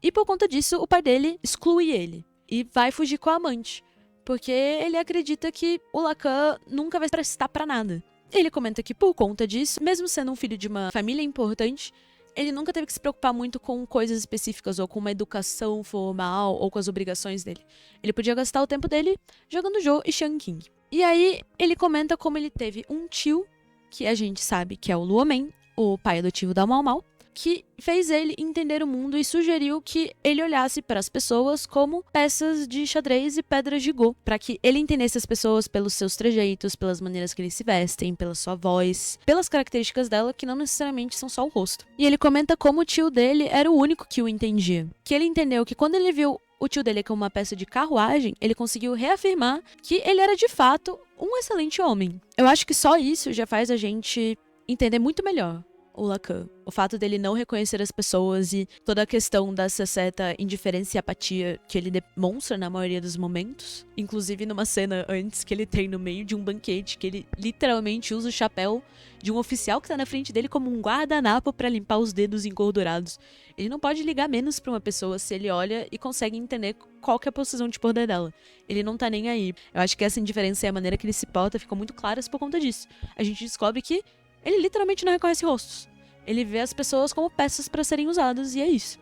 E por conta disso, o pai dele exclui ele e vai fugir com a amante, porque ele acredita que o Lacan nunca vai prestar pra nada. Ele comenta que, por conta disso, mesmo sendo um filho de uma família importante, ele nunca teve que se preocupar muito com coisas específicas, ou com uma educação formal, ou com as obrigações dele. Ele podia gastar o tempo dele jogando Jô e Shanking. E aí, ele comenta como ele teve um tio, que a gente sabe que é o Luomen, o pai adotivo da Mau Mau, que fez ele entender o mundo e sugeriu que ele olhasse para as pessoas como peças de xadrez e pedras de Go, para que ele entendesse as pessoas pelos seus trejeitos, pelas maneiras que eles se vestem, pela sua voz, pelas características dela que não necessariamente são só o rosto. E ele comenta como o tio dele era o único que o entendia, que ele entendeu que quando ele viu o tio dele como uma peça de carruagem, ele conseguiu reafirmar que ele era de fato um excelente homem. Eu acho que só isso já faz a gente entender muito melhor o Lacan. O fato dele não reconhecer as pessoas e toda a questão dessa certa indiferença e apatia que ele demonstra na maioria dos momentos. Inclusive numa cena antes que ele tem no meio de um banquete, que ele literalmente usa o chapéu de um oficial que tá na frente dele como um guardanapo pra limpar os dedos engordurados. Ele não pode ligar menos pra uma pessoa se ele olha e consegue entender qual que é a posição de poder dela. Ele não tá nem aí. Eu acho que essa indiferença e a maneira que ele se porta ficam muito claras por conta disso. A gente descobre que ele literalmente não reconhece rostos. Ele vê as pessoas como peças para serem usadas, e é isso.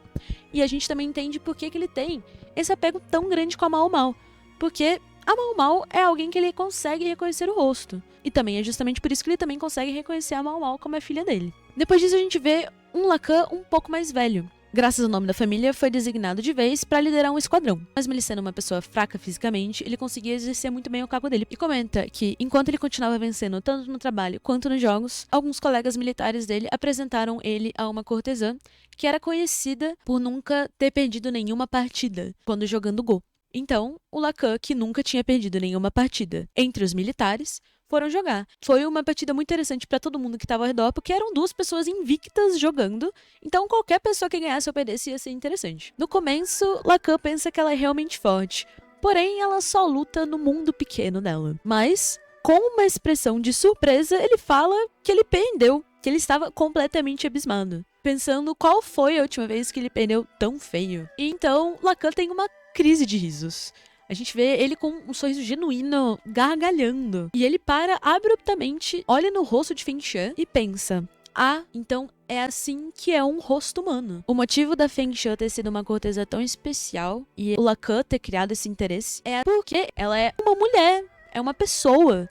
E a gente também entende por que ele tem esse apego tão grande com a Mao Mao. Porque a Mao Mao é alguém que ele consegue reconhecer o rosto. E também é justamente por isso que ele também consegue reconhecer a Mao Mao como a filha dele. Depois disso a gente vê um Lacan um pouco mais velho. Graças ao nome da família, foi designado de vez para liderar um esquadrão. Mas ele sendo uma pessoa fraca fisicamente, ele conseguia exercer muito bem o cargo dele. E comenta que, enquanto ele continuava vencendo tanto no trabalho quanto nos jogos, alguns colegas militares dele apresentaram ele a uma cortesã que era conhecida por nunca ter perdido nenhuma partida quando jogando Go. Então, o Lacan, que nunca tinha perdido nenhuma partida entre os militares, foram jogar. Foi uma partida muito interessante pra todo mundo que tava ao redor, porque eram duas pessoas invictas jogando, então qualquer pessoa que ganhasse ou perdesse ia ser interessante. No começo, Lacan pensa que ela é realmente forte, porém ela só luta no mundo pequeno dela. Mas, com uma expressão de surpresa, ele fala que ele perdeu, que ele estava completamente abismado, pensando qual foi a última vez que ele perdeu tão feio. E então, Lacan tem uma crise de risos. A gente vê ele com um sorriso genuíno, gargalhando. E ele para abruptamente, olha no rosto de Feng Shan e pensa: ah, então é assim que é um rosto humano. O motivo da Feng Shan ter sido uma cortesa tão especial e o Lacan ter criado esse interesse é porque ela é uma mulher, é uma pessoa.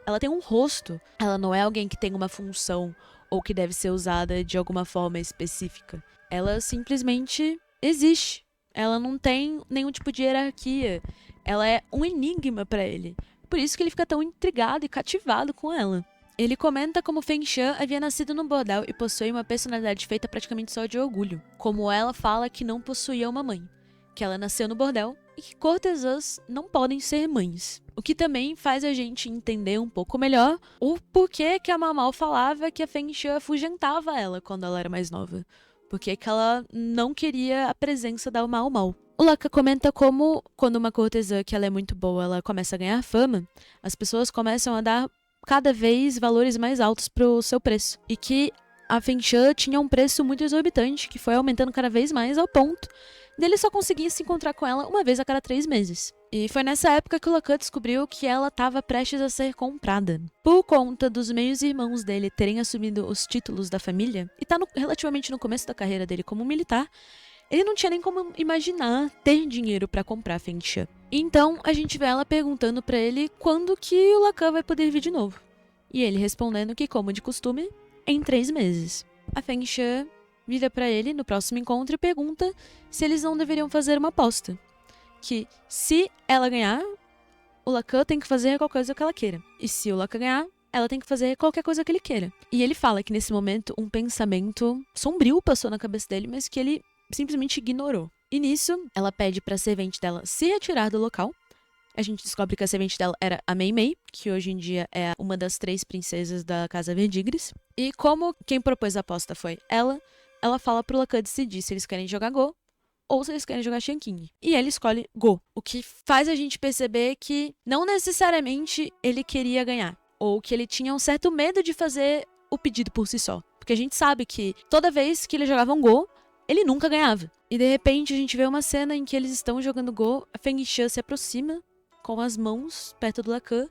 Ela tem um rosto. Ela não é alguém que tem uma função ou que deve ser usada de alguma forma específica. Ela simplesmente existe. Ela não tem nenhum tipo de hierarquia. Ela é um enigma pra ele. Por isso que ele fica tão intrigado e cativado com ela. Ele comenta como Feng Shan havia nascido num bordel e possui uma personalidade feita praticamente só de orgulho. Como ela fala que não possuía uma mãe, que ela nasceu no bordel e que cortesãs não podem ser mães. O que também faz a gente entender um pouco melhor o porquê que a Mao Mao falava que a Feng Shan afugentava ela quando ela era mais nova. Porque que ela não queria a presença da Mao Mao. O Lacan comenta como, quando uma cortesã que ela é muito boa, ela começa a ganhar fama, as pessoas começam a dar cada vez valores mais altos pro seu preço. E que a Feng Shan tinha um preço muito exorbitante, que foi aumentando cada vez mais ao ponto dele só conseguir se encontrar com ela uma vez a cada 3 meses. E foi nessa época que o Lacan descobriu que ela estava prestes a ser comprada. Por conta dos meios-irmãos dele terem assumido os títulos da família, e tá relativamente no começo da carreira dele como militar, ele não tinha nem como imaginar ter dinheiro pra comprar a Feng Shan. Então, a gente vê ela perguntando pra ele quando que o Lacan vai poder vir de novo. E ele respondendo que, como de costume, em 3 meses. A Feng Shan vira pra ele no próximo encontro e pergunta se eles não deveriam fazer uma aposta. Que, se ela ganhar, o Lacan tem que fazer qualquer coisa que ela queira. E se o Lacan ganhar, ela tem que fazer qualquer coisa que ele queira. E ele fala que nesse momento um pensamento sombrio passou na cabeça dele, mas que ele simplesmente ignorou. E nisso, ela pede pra servente dela se retirar do local. A gente descobre que a servente dela era a Mei Mei, que hoje em dia é uma das 3 princesas da Casa Verdigris. E como quem propôs a aposta foi ela fala pro Lacan decidir se eles querem jogar Go ou se eles querem jogar King. E ele escolhe Go, o que faz a gente perceber que não necessariamente ele queria ganhar, ou que ele tinha um certo medo de fazer o pedido por si só. Porque a gente sabe que toda vez que eles jogavam Go, ele nunca ganhava. E de repente a gente vê uma cena em que eles estão jogando Go, a Feng Shan se aproxima com as mãos perto do Lacan,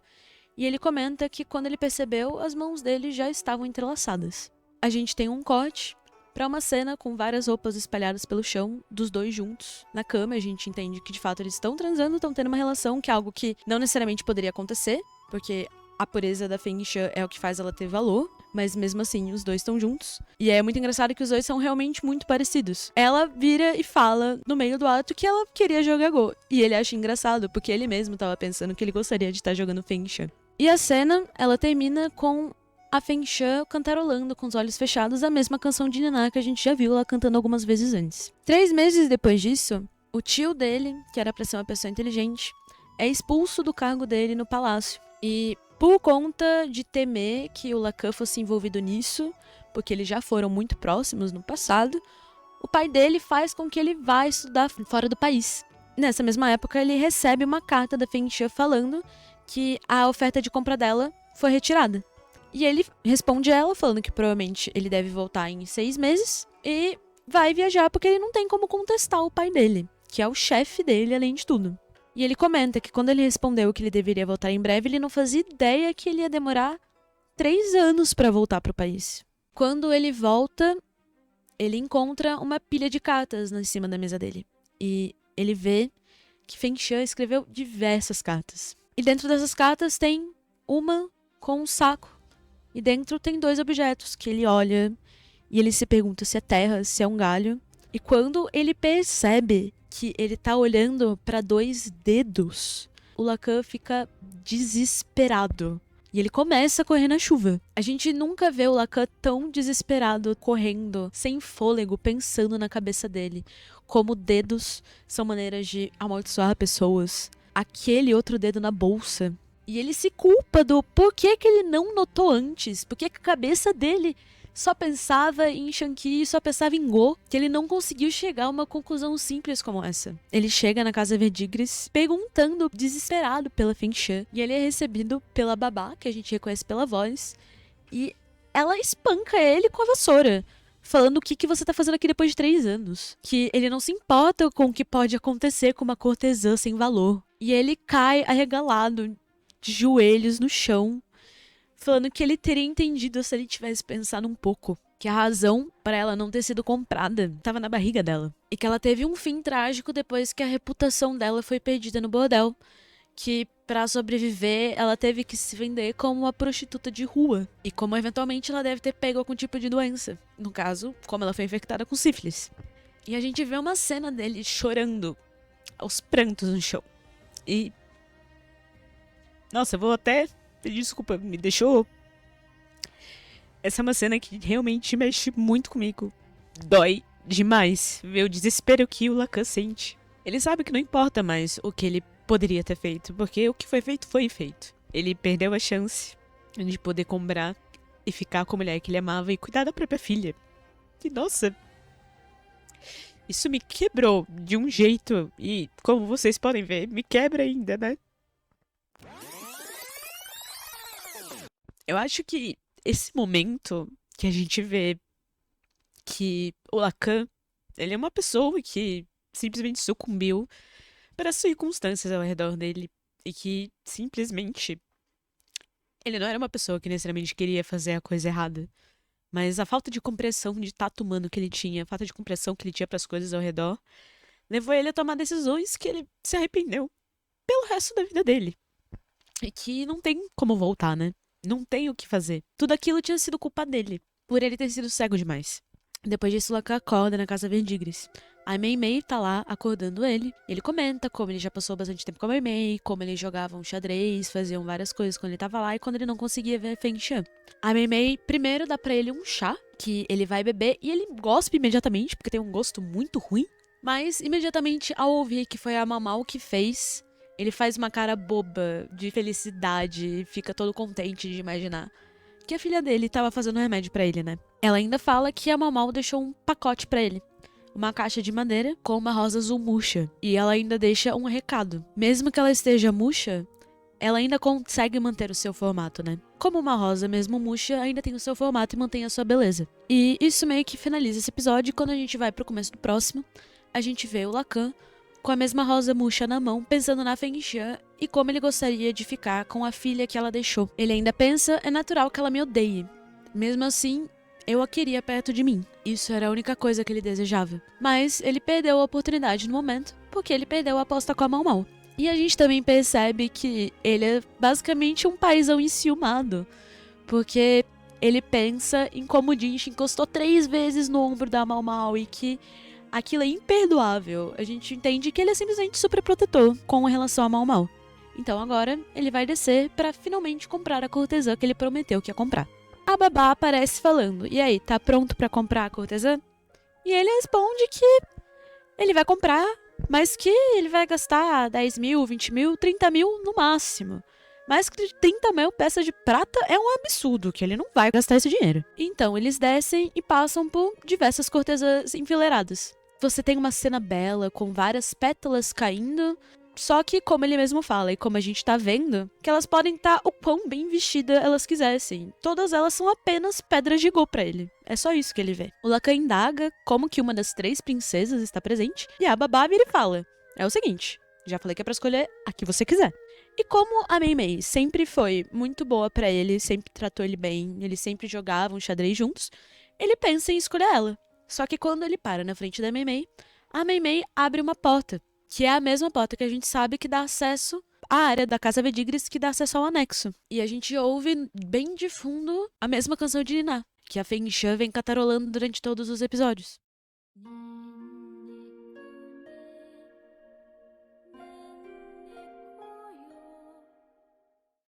e ele comenta que quando ele percebeu, as mãos dele já estavam entrelaçadas. A gente tem um corte pra uma cena com várias roupas espalhadas pelo chão, dos dois juntos, na cama. A gente entende que de fato eles estão transando, estão tendo uma relação, que é algo que não necessariamente poderia acontecer, porque a pureza da Feng Shan é o que faz ela ter valor. Mas mesmo assim, os dois estão juntos. E é muito engraçado que os dois são realmente muito parecidos. Ela vira e fala no meio do ato que ela queria jogar Go. E ele acha engraçado, porque ele mesmo tava pensando que ele gostaria de estar jogando Fengshan. E a cena, ela termina com a Fengshan cantarolando com os olhos fechados a mesma canção de Niná que a gente já viu ela cantando algumas vezes antes. 3 meses depois disso, o tio dele, que era pra ser uma pessoa inteligente, é expulso do cargo dele no palácio. E por conta de temer que o Lacan fosse envolvido nisso, porque eles já foram muito próximos no passado, o pai dele faz com que ele vá estudar fora do país. Nessa mesma época, ele recebe uma carta da Fengshan falando que a oferta de compra dela foi retirada. E ele responde a ela falando que provavelmente ele deve voltar em 6 meses e vai viajar porque ele não tem como contestar o pai dele, que é o chefe dele além de tudo. E ele comenta que quando ele respondeu que ele deveria voltar em breve, ele não fazia ideia que ele ia demorar 3 anos para voltar para o país. Quando ele volta, ele encontra uma pilha de cartas em cima da mesa dele. E ele vê que Fengshan escreveu diversas cartas. E dentro dessas cartas tem uma com um saco. E dentro tem 2 objetos que ele olha e ele se pergunta se é terra, se é um galho. E quando ele percebe que ele tá olhando para 2 dedos, o Lacan fica desesperado. E ele começa a correr na chuva. A gente nunca vê o Lacan tão desesperado, correndo, sem fôlego, pensando na cabeça dele. Como dedos são maneiras de amaldiçoar pessoas. Aquele outro dedo na bolsa. E ele se culpa do porquê que ele não notou antes. Porque que a cabeça dele só pensava em Shanqi e só pensava em Go, que ele não conseguiu chegar a uma conclusão simples como essa. Ele chega na casa Verdigris perguntando, desesperado, pela Fengshan, e ele é recebido pela babá, que a gente reconhece pela voz, e ela espanca ele com a vassoura, falando o que você tá fazendo aqui depois de 3 anos. Que ele não se importa com o que pode acontecer com uma cortesã sem valor. E ele cai arregalado, de joelhos no chão, falando que ele teria entendido se ele tivesse pensado um pouco. Que a razão para ela não ter sido comprada estava na barriga dela. E que ela teve um fim trágico depois que a reputação dela foi perdida no bordel. Que para sobreviver, ela teve que se vender como uma prostituta de rua. E como eventualmente ela deve ter pego algum tipo de doença. No caso, como ela foi infectada com sífilis. E a gente vê uma cena dele chorando aos prantos no chão. E... nossa, eu vou até... desculpa, me deixou... essa é uma cena que realmente mexe muito comigo. Dói demais ver o desespero que o Lacan sente. Ele sabe que não importa mais o que ele poderia ter feito, porque o que foi feito, foi feito. Ele perdeu a chance de poder comprar e ficar com a mulher que ele amava e cuidar da própria filha. E nossa... isso me quebrou de um jeito. E, como vocês podem ver, me quebra ainda, né? Eu acho que esse momento que a gente vê que o Lacan, ele é uma pessoa que simplesmente sucumbiu para as circunstâncias ao redor dele e que simplesmente ele não era uma pessoa que necessariamente queria fazer a coisa errada, mas a falta de compreensão de tato humano que ele tinha, a falta de compreensão que ele tinha para as coisas ao redor, levou ele a tomar decisões que ele se arrependeu pelo resto da vida dele. E que não tem como voltar, né? Não tem o que fazer. Tudo aquilo tinha sido culpa dele, por ele ter sido cego demais. Depois disso, Lacan acorda na casa Verdigris. A Mei Mei tá lá acordando ele. Ele comenta como ele já passou bastante tempo com a Mei Mei, como eles jogavam xadrez, faziam várias coisas quando ele tava lá e quando ele não conseguia ver Fengshan. A Mei Mei primeiro dá pra ele um chá, que ele vai beber e ele gospe imediatamente, porque tem um gosto muito ruim. Mas imediatamente ao ouvir que foi a Mamal que fez, ele faz uma cara boba de felicidade e fica todo contente de imaginar que a filha dele tava fazendo remédio pra ele, né? Ela ainda fala que a Mamal deixou um pacote pra ele. Uma caixa de madeira com uma rosa azul murcha. E ela ainda deixa um recado. Mesmo que ela esteja murcha, ela ainda consegue manter o seu formato, né? Como uma rosa mesmo murcha, ainda tem o seu formato e mantém a sua beleza. E isso meio que finaliza esse episódio. E quando a gente vai pro começo do próximo, a gente vê o Lacan com a mesma rosa murcha na mão, pensando na Fengshan e como ele gostaria de ficar com a filha que ela deixou. Ele ainda pensa, é natural que ela me odeie. Mesmo assim, eu a queria perto de mim. Isso era a única coisa que ele desejava. Mas ele perdeu a oportunidade no momento, porque ele perdeu a aposta com a Mau Mau. E a gente também percebe que ele é basicamente um paizão enciumado. Porque ele pensa em como o Jinx encostou 3 vezes no ombro da Mau Mau e que aquilo é imperdoável. A gente entende que ele é simplesmente super protetor com relação a Mau Mau. Então agora ele vai descer pra finalmente comprar a cortesã que ele prometeu que ia comprar. A babá aparece falando: "E aí, tá pronto pra comprar a cortesã?" E ele responde que ele vai comprar, mas que ele vai gastar 10 mil, 20 mil, 30 mil no máximo. Mais que 30 mil peças de prata é um absurdo, que ele não vai gastar esse dinheiro. Então eles descem e passam por diversas cortesãs enfileiradas. Você tem uma cena bela, com várias pétalas caindo, só que, como ele mesmo fala, e como a gente tá vendo, que elas podem estar o quão bem vestidas elas quisessem. Todas elas são apenas pedras de Go pra ele. É só isso que ele vê. O Lacan indaga como que uma das 3 princesas está presente, e a babá vira e fala: "É o seguinte, já falei que é pra escolher a que você quiser." E como a Mei Mei sempre foi muito boa pra ele, sempre tratou ele bem, eles sempre jogavam xadrez juntos, ele pensa em escolher ela. Só que quando ele para na frente da Mei Mei, a Mei Mei abre uma porta, que é a mesma porta que a gente sabe que dá acesso à área da Casa Verdigris, que dá acesso ao anexo. E a gente ouve bem de fundo a mesma canção de Niná, que a Feng Shan vem cantarolando durante todos os episódios.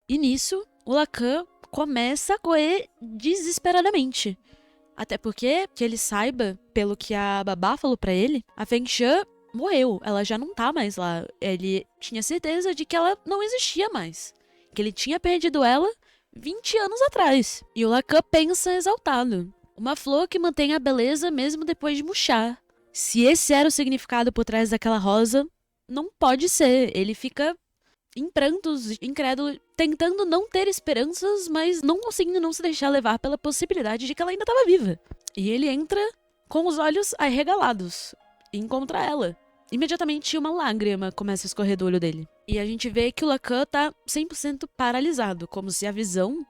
E nisso, o Lacan começa a correr desesperadamente. Até porque, que ele saiba, pelo que a babá falou pra ele, a Feng Shan morreu, ela já não tá mais lá. Ele tinha certeza de que ela não existia mais. Que ele tinha perdido ela 20 anos atrás. E o Lacan pensa exaltado. Uma flor que mantém a beleza mesmo depois de murchar. Se esse era o significado por trás daquela rosa, não pode ser. Ele fica em prantos, incrédulo, tentando não ter esperanças, mas não conseguindo não se deixar levar pela possibilidade de que ela ainda estava viva. E ele entra com os olhos arregalados e encontra ela. Imediatamente uma lágrima começa a escorrer do olho dele. E a gente vê que o Lacan tá 100% paralisado, como se a visão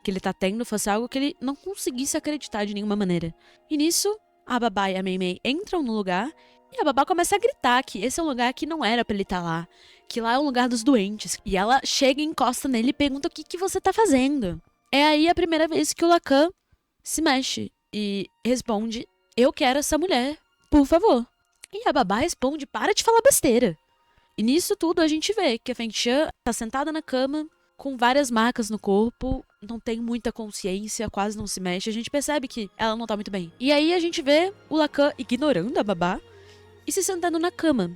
que ele tá tendo fosse algo que ele não conseguisse acreditar de nenhuma maneira. E nisso, a babá e a Mei Mei entram no lugar e a babá começa a gritar que esse é um lugar que não era pra ele estar lá, que lá é o lugar dos doentes. E ela chega e encosta nele e pergunta o que você tá fazendo. É aí a primeira vez que o Lacan se mexe e responde: "Eu quero essa mulher, por favor." E a babá responde: "Para de falar besteira." E nisso tudo a gente vê que a Feng Shan tá sentada na cama, com várias marcas no corpo, não tem muita consciência, quase não se mexe. A gente percebe que ela não tá muito bem. E aí a gente vê o Lacan ignorando a babá e se sentando na cama.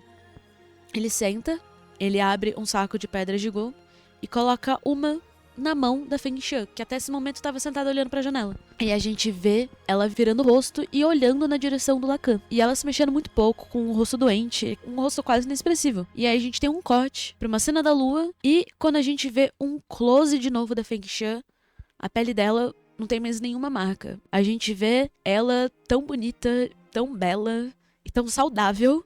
Ele senta, ele abre um saco de pedras de Go e coloca uma na mão da Feng Shan, que até esse momento estava sentada olhando pra janela. E a gente vê ela virando o rosto e olhando na direção do Lacan. E ela se mexendo muito pouco, com o rosto doente, um rosto quase inexpressivo. E aí a gente tem um corte pra uma cena da lua, e quando a gente vê um close de novo da Feng Shan, a pele dela não tem mais nenhuma marca. A gente vê ela tão bonita, tão bela e tão saudável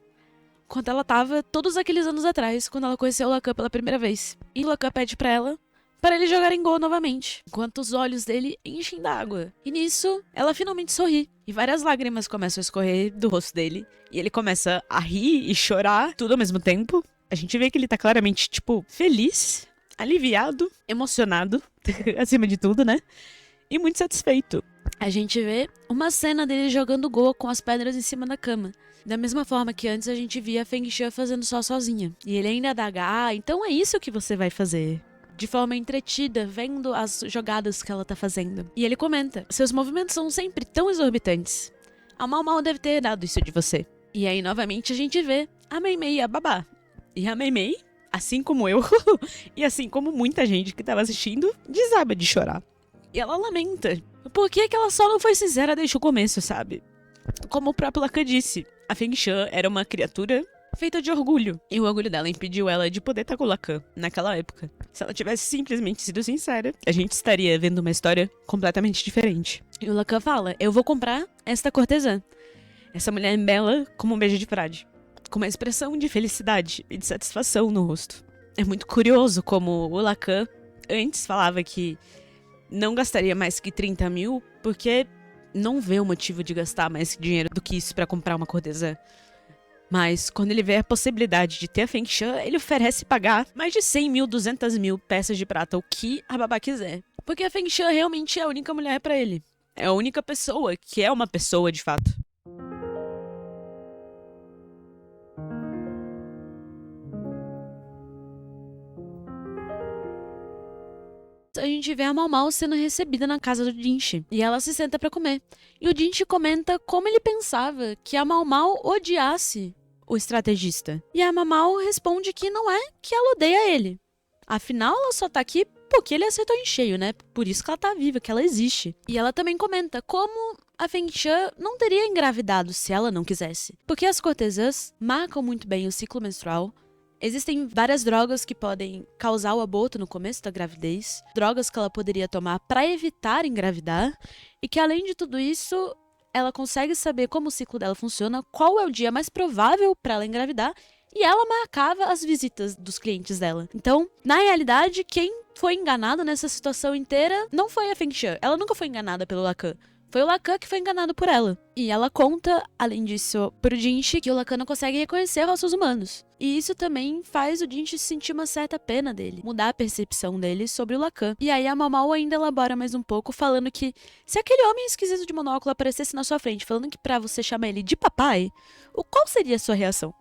quanto ela tava todos aqueles anos atrás, quando ela conheceu o Lacan pela primeira vez. E o Lacan pede pra ela para ele jogar em Go novamente, enquanto os olhos dele enchem d'água. E nisso, ela finalmente sorri, e várias lágrimas começam a escorrer do rosto dele, e ele começa a rir e chorar, tudo ao mesmo tempo. A gente vê que ele tá claramente, tipo, feliz, aliviado, emocionado, acima de tudo, né? E muito satisfeito. A gente vê uma cena dele jogando Go com as pedras em cima da cama. Da mesma forma que antes a gente via a Feng Shan fazendo só sozinha. E ele ainda dá: então é isso que você vai fazer. De forma entretida, vendo as jogadas que ela tá fazendo. E ele comenta: seus movimentos são sempre tão exorbitantes. A Mau Mau deve ter herdado isso de você. E aí, novamente, a gente vê a Mei Mei e a babá. E a Mei Mei, assim como eu, e assim como muita gente que tava assistindo, desaba de chorar. E ela lamenta. Por que ela só não foi sincera desde o começo, sabe? Como o próprio Lacan disse, a Feng Shan era uma criatura feita de orgulho. E o orgulho dela impediu ela de poder estar com o Lacan naquela época. Se ela tivesse simplesmente sido sincera, a gente estaria vendo uma história completamente diferente. E o Lacan fala: eu vou comprar esta cortesã. Essa mulher bela como um beijo de frade. Com uma expressão de felicidade e de satisfação no rosto. É muito curioso como o Lacan antes falava que não gastaria mais que 30 mil, porque não vê o motivo de gastar mais dinheiro do que isso pra comprar uma cortesã. Mas, quando ele vê a possibilidade de ter a Feng Shan, ele oferece pagar mais de 100 mil, 200 mil peças de prata, o que a babá quiser. Porque a Feng Shan realmente é a única mulher pra ele. É a única pessoa que é uma pessoa de fato. A gente vê a Mau Mau sendo recebida na casa do Jinchi. E ela se senta pra comer. E o Jinchi comenta como ele pensava que a Mau Mau odiasse o estrategista. E a Mau Mau responde que não é que ela odeia ele. Afinal, ela só tá aqui porque ele acertou em cheio, né? Por isso que ela tá viva, que ela existe. E ela também comenta como a Feng Shan não teria engravidado se ela não quisesse. Porque as cortesãs marcam muito bem o ciclo menstrual. Existem várias drogas que podem causar o aborto no começo da gravidez, drogas que ela poderia tomar para evitar engravidar, e que além de tudo isso, ela consegue saber como o ciclo dela funciona, qual é o dia mais provável para ela engravidar, e ela marcava as visitas dos clientes dela. Então, na realidade, quem foi enganado nessa situação inteira não foi a Feng Shan. Ela nunca foi enganada pelo Lacan. Foi o Lacan que foi enganado por ela. E ela conta, além disso, pro Jinchi que o Lacan não consegue reconhecer rostos humanos. E isso também faz o Jinchi sentir uma certa pena dele, mudar a percepção dele sobre o Lacan. E aí a Mau Mau ainda elabora mais um pouco, falando que se aquele homem esquisito de monóculo aparecesse na sua frente, falando que pra você chamar ele de papai, qual seria a sua reação?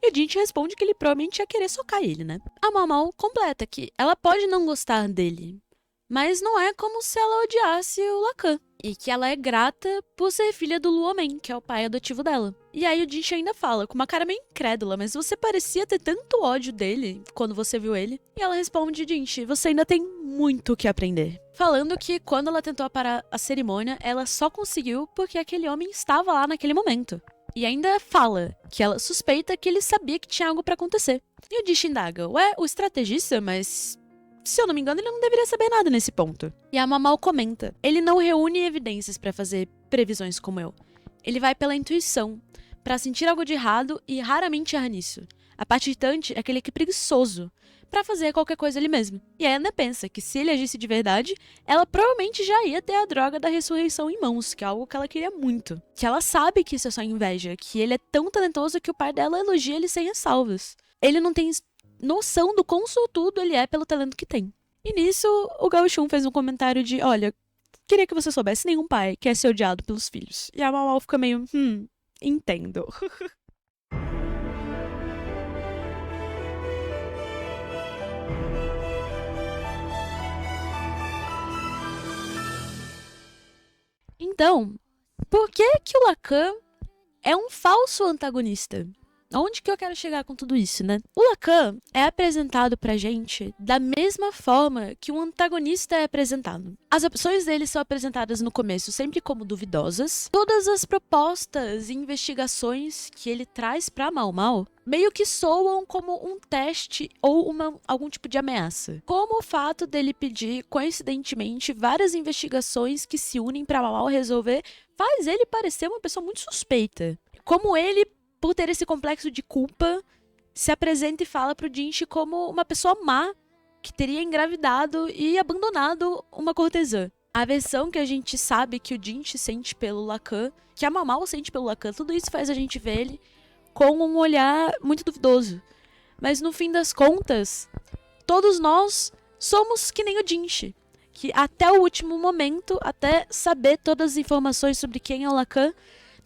E o Jinchi responde que ele provavelmente ia querer socar ele, né? A Mau Mau completa que ela pode não gostar dele, mas não é como se ela odiasse o Lacan. E que ela é grata por ser filha do Luomen, que é o pai adotivo dela. E aí o Jinchi ainda fala, com uma cara meio incrédula, mas você parecia ter tanto ódio dele quando você viu ele. E ela responde, Jinchi, você ainda tem muito o que aprender. Falando que quando ela tentou parar a cerimônia, ela só conseguiu porque aquele homem estava lá naquele momento. E ainda fala que ela suspeita que ele sabia que tinha algo pra acontecer. E o Jinchi indaga, ué, o estrategista, mas... se eu não me engano, ele não deveria saber nada nesse ponto. E a Mau Mau comenta, ele não reúne evidências pra fazer previsões como eu. Ele vai pela intuição, pra sentir algo de errado e raramente erra nisso. A parte irritante é que ele é preguiçoso pra fazer qualquer coisa ele mesmo. E a Ana pensa que se ele agisse de verdade, ela provavelmente já ia ter a droga da ressurreição em mãos, que é algo que ela queria muito. Que ela sabe que isso é só inveja, que ele é tão talentoso que o pai dela elogia ele sem ressalvas. Ele não tem noção do quão sortudo ele é pelo talento que tem. E nisso, o Gao Shun fez um comentário de, olha, queria que você soubesse, nenhum pai quer ser odiado pelos filhos. E a Mau Mau fica meio, entendo. Então, por que que o Lacan é um falso antagonista? Onde que eu quero chegar com tudo isso, né? O Lacan é apresentado pra gente da mesma forma que um antagonista é apresentado. As opções dele são apresentadas no começo sempre como duvidosas. Todas as propostas e investigações que ele traz pra Mau Mau meio que soam como um teste ou algum tipo de ameaça. Como o fato dele pedir, coincidentemente, várias investigações que se unem pra Mau Mau resolver faz ele parecer uma pessoa muito suspeita. Como ele, por ter esse complexo de culpa, se apresenta e fala pro Jinchi como uma pessoa má que teria engravidado e abandonado uma cortesã. A versão que a gente sabe que o Jinchi sente pelo Lacan, que a Mau Mau sente pelo Lacan, tudo isso faz a gente ver ele com um olhar muito duvidoso. Mas no fim das contas, todos nós somos que nem o Jinchi, que até o último momento, até saber todas as informações sobre quem é o Lacan,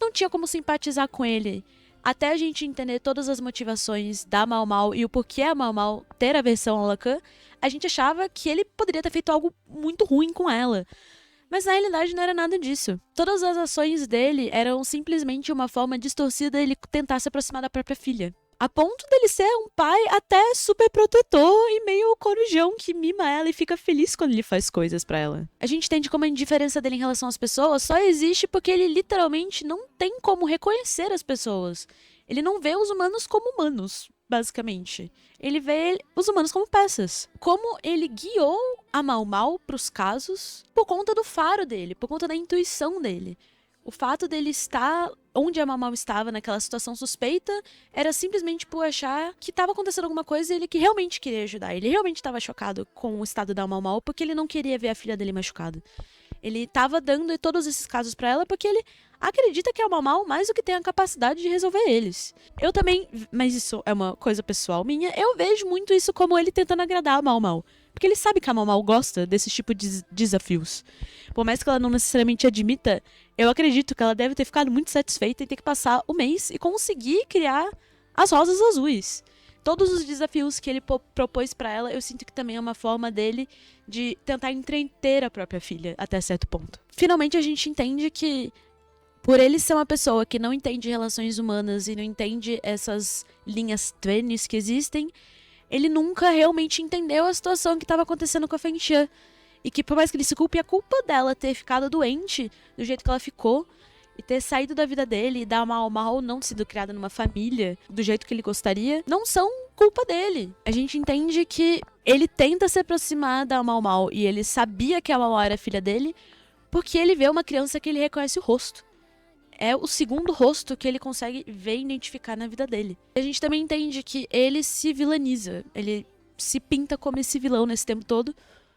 não tinha como simpatizar com ele. Até a gente entender todas as motivações da Mau Mau e o porquê a Mau Mau ter aversão ao Lacan, a gente achava que ele poderia ter feito algo muito ruim com ela. Mas na realidade não era nada disso. Todas as ações dele eram simplesmente uma forma distorcida dele tentar se aproximar da própria filha. A ponto dele ser um pai até super protetor e meio corujão que mima ela e fica feliz quando ele faz coisas pra ela. A gente entende como a indiferença dele em relação às pessoas só existe porque ele literalmente não tem como reconhecer as pessoas. Ele não vê os humanos como humanos, basicamente. Ele vê os humanos como peças. Como ele guiou a Mau Mau pros casos por conta do faro dele, por conta da intuição dele. O fato dele estar onde a Mau Mau estava naquela situação suspeita era simplesmente por achar que estava acontecendo alguma coisa e ele que realmente queria ajudar. Ele realmente estava chocado com o estado da Mau Mau porque ele não queria ver a filha dele machucada. Ele estava dando todos esses casos pra ela porque ele acredita que a Mau Mau mais do que tem a capacidade de resolver eles. Eu também, mas isso é uma coisa pessoal minha, eu vejo muito isso como ele tentando agradar a Mau Mau. Porque Porque ele sabe que a Mau Mau gosta desse tipo de desafios. Por mais que ela não necessariamente admita, eu acredito que ela deve ter ficado muito satisfeita em ter que passar o mês e conseguir criar as rosas azuis. Todos os desafios que ele propôs pra ela, eu sinto que também é uma forma dele de tentar entreter a própria filha até certo ponto. Finalmente a gente entende que, por ele ser uma pessoa que não entende relações humanas e não entende essas linhas tênues que existem, ele nunca realmente entendeu a situação que estava acontecendo com a Feng Xian. E que por mais que ele se culpe, a culpa dela ter ficado doente do jeito que ela ficou e ter saído da vida dele e da Mau Mau não sido criada numa família do jeito que ele gostaria, não são culpa dele. A gente entende que ele tenta se aproximar da Mau Mau e ele sabia que a Mau Mau era filha dele porque ele vê uma criança que ele reconhece o rosto. É o segundo rosto que ele consegue ver e identificar na vida dele. A gente também entende que ele se vilaniza, ele se pinta como esse vilão nesse tempo todo,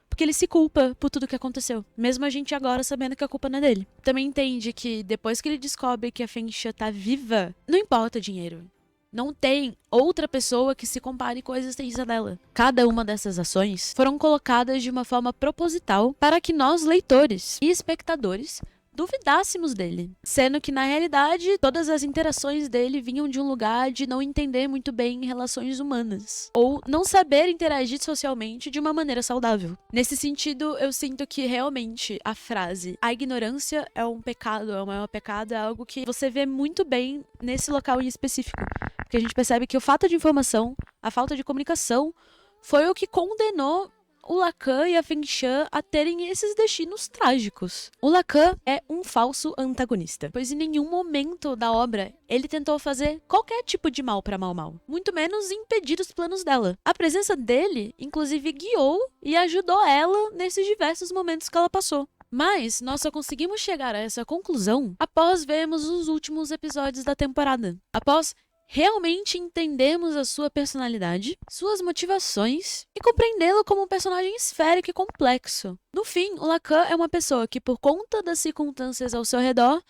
porque ele se culpa por tudo que aconteceu. Mesmo a gente agora sabendo que a culpa não é dele. Também entende que depois que ele descobre que a Feng Xian tá viva, não importa dinheiro. Não tem outra pessoa que se compare com a existência dela. Cada uma dessas ações foram colocadas de uma forma proposital para que nós, leitores e espectadores, duvidássemos dele. Sendo que, na realidade, todas as interações dele vinham de um lugar de não entender muito bem relações humanas. Ou não saber interagir socialmente de uma maneira saudável. Nesse sentido, eu sinto que, realmente, a frase "a ignorância é um pecado, é o maior pecado", é algo que você vê muito bem nesse local em específico. Porque a gente percebe que o fato de informação, a falta de comunicação, foi o que condenou o Lacan e a Feng Xian a terem esses destinos trágicos. O Lacan é um falso antagonista, pois em nenhum momento da obra ele tentou fazer qualquer tipo de mal para Mau Mau, muito menos impedir os planos dela. A presença dele, inclusive, guiou e ajudou ela nesses diversos momentos que ela passou. Mas nós só conseguimos chegar a essa conclusão após vermos os últimos episódios da temporada. Após realmente entendemos a sua personalidade, suas motivações e compreendê-lo como um personagem esférico e complexo. No fim, o Lacan é uma pessoa que, por conta das circunstâncias ao seu redor,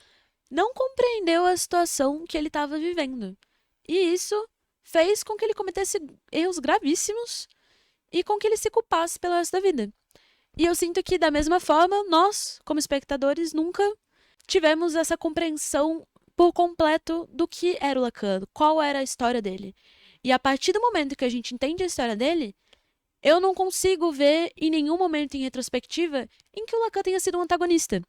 não compreendeu a situação que ele estava vivendo. E isso fez com que ele cometesse erros gravíssimos e com que ele se culpasse pelo resto da vida. E eu sinto que, da mesma forma, nós, como espectadores, nunca tivemos essa compreensão por completo do que era o Lacan, qual era a história dele. E a partir do momento que a gente entende a história dele, eu não consigo ver em nenhum momento em retrospectiva em que o Lacan tenha sido um antagonista.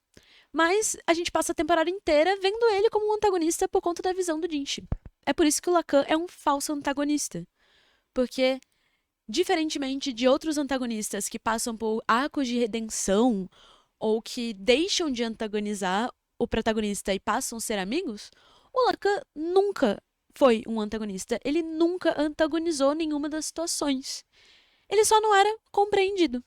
Mas a gente passa a temporada inteira vendo ele como um antagonista por conta da visão do Jinchi. É por isso que o Lacan é um falso antagonista. Porque, diferentemente de outros antagonistas que passam por arcos de redenção ou que deixam de antagonizar o protagonista e passam a ser amigos, o Lacan nunca foi um antagonista. Ele nunca antagonizou nenhuma das situações. Ele só não era compreendido.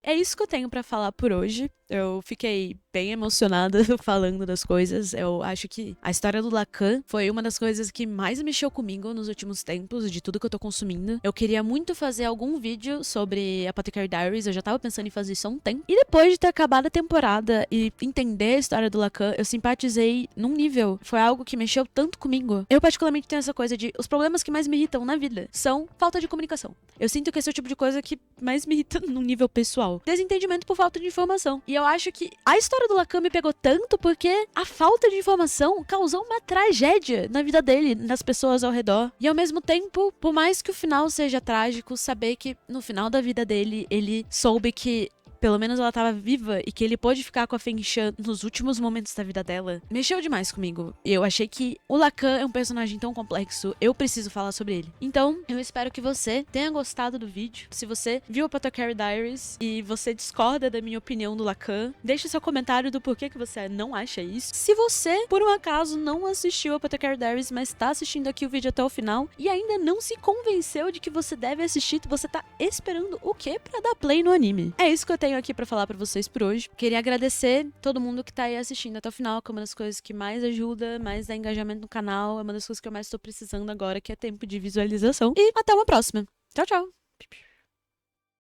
É isso que eu tenho pra falar por hoje. Eu fiquei bem emocionada falando das coisas. Eu acho que a história do Lacan foi uma das coisas que mais mexeu comigo nos últimos tempos, de tudo que eu tô consumindo. Eu queria muito fazer algum vídeo sobre Apothecary Diaries, eu já tava pensando em fazer isso há um tempo. E depois de ter acabado a temporada e entender a história do Lacan, eu simpatizei num nível. Foi algo que mexeu tanto comigo. Eu particularmente tenho essa coisa de, os problemas que mais me irritam na vida são falta de comunicação. Eu sinto que esse é o tipo de coisa que mais me irrita num nível pessoal. Desentendimento por falta de informação. E eu acho que a história do Lacan me pegou tanto porque a falta de informação causou uma tragédia na vida dele, nas pessoas ao redor. E ao mesmo tempo, por mais que o final seja trágico, saber que no final da vida dele, ele soube que pelo menos ela tava viva e que ele pôde ficar com a Feng Xian nos últimos momentos da vida dela, mexeu demais comigo. Eu achei que o Lacan é um personagem tão complexo, eu preciso falar sobre ele. Então, eu espero que você tenha gostado do vídeo. Se você viu Apothecary Diaries e você discorda da minha opinião do Lacan, deixe seu comentário do porquê que você não acha isso. Se você, por um acaso, não assistiu Apothecary Diaries, mas tá assistindo aqui o vídeo até o final e ainda não se convenceu de que você deve assistir, você tá esperando o quê pra dar play no anime? É isso que eu tenho aqui pra falar pra vocês por hoje. Queria agradecer todo mundo que tá aí assistindo até o final, que é uma das coisas que mais ajuda, mais dá engajamento no canal, é uma das coisas que eu mais tô precisando agora, que é tempo de visualização. E até uma próxima. Tchau, tchau!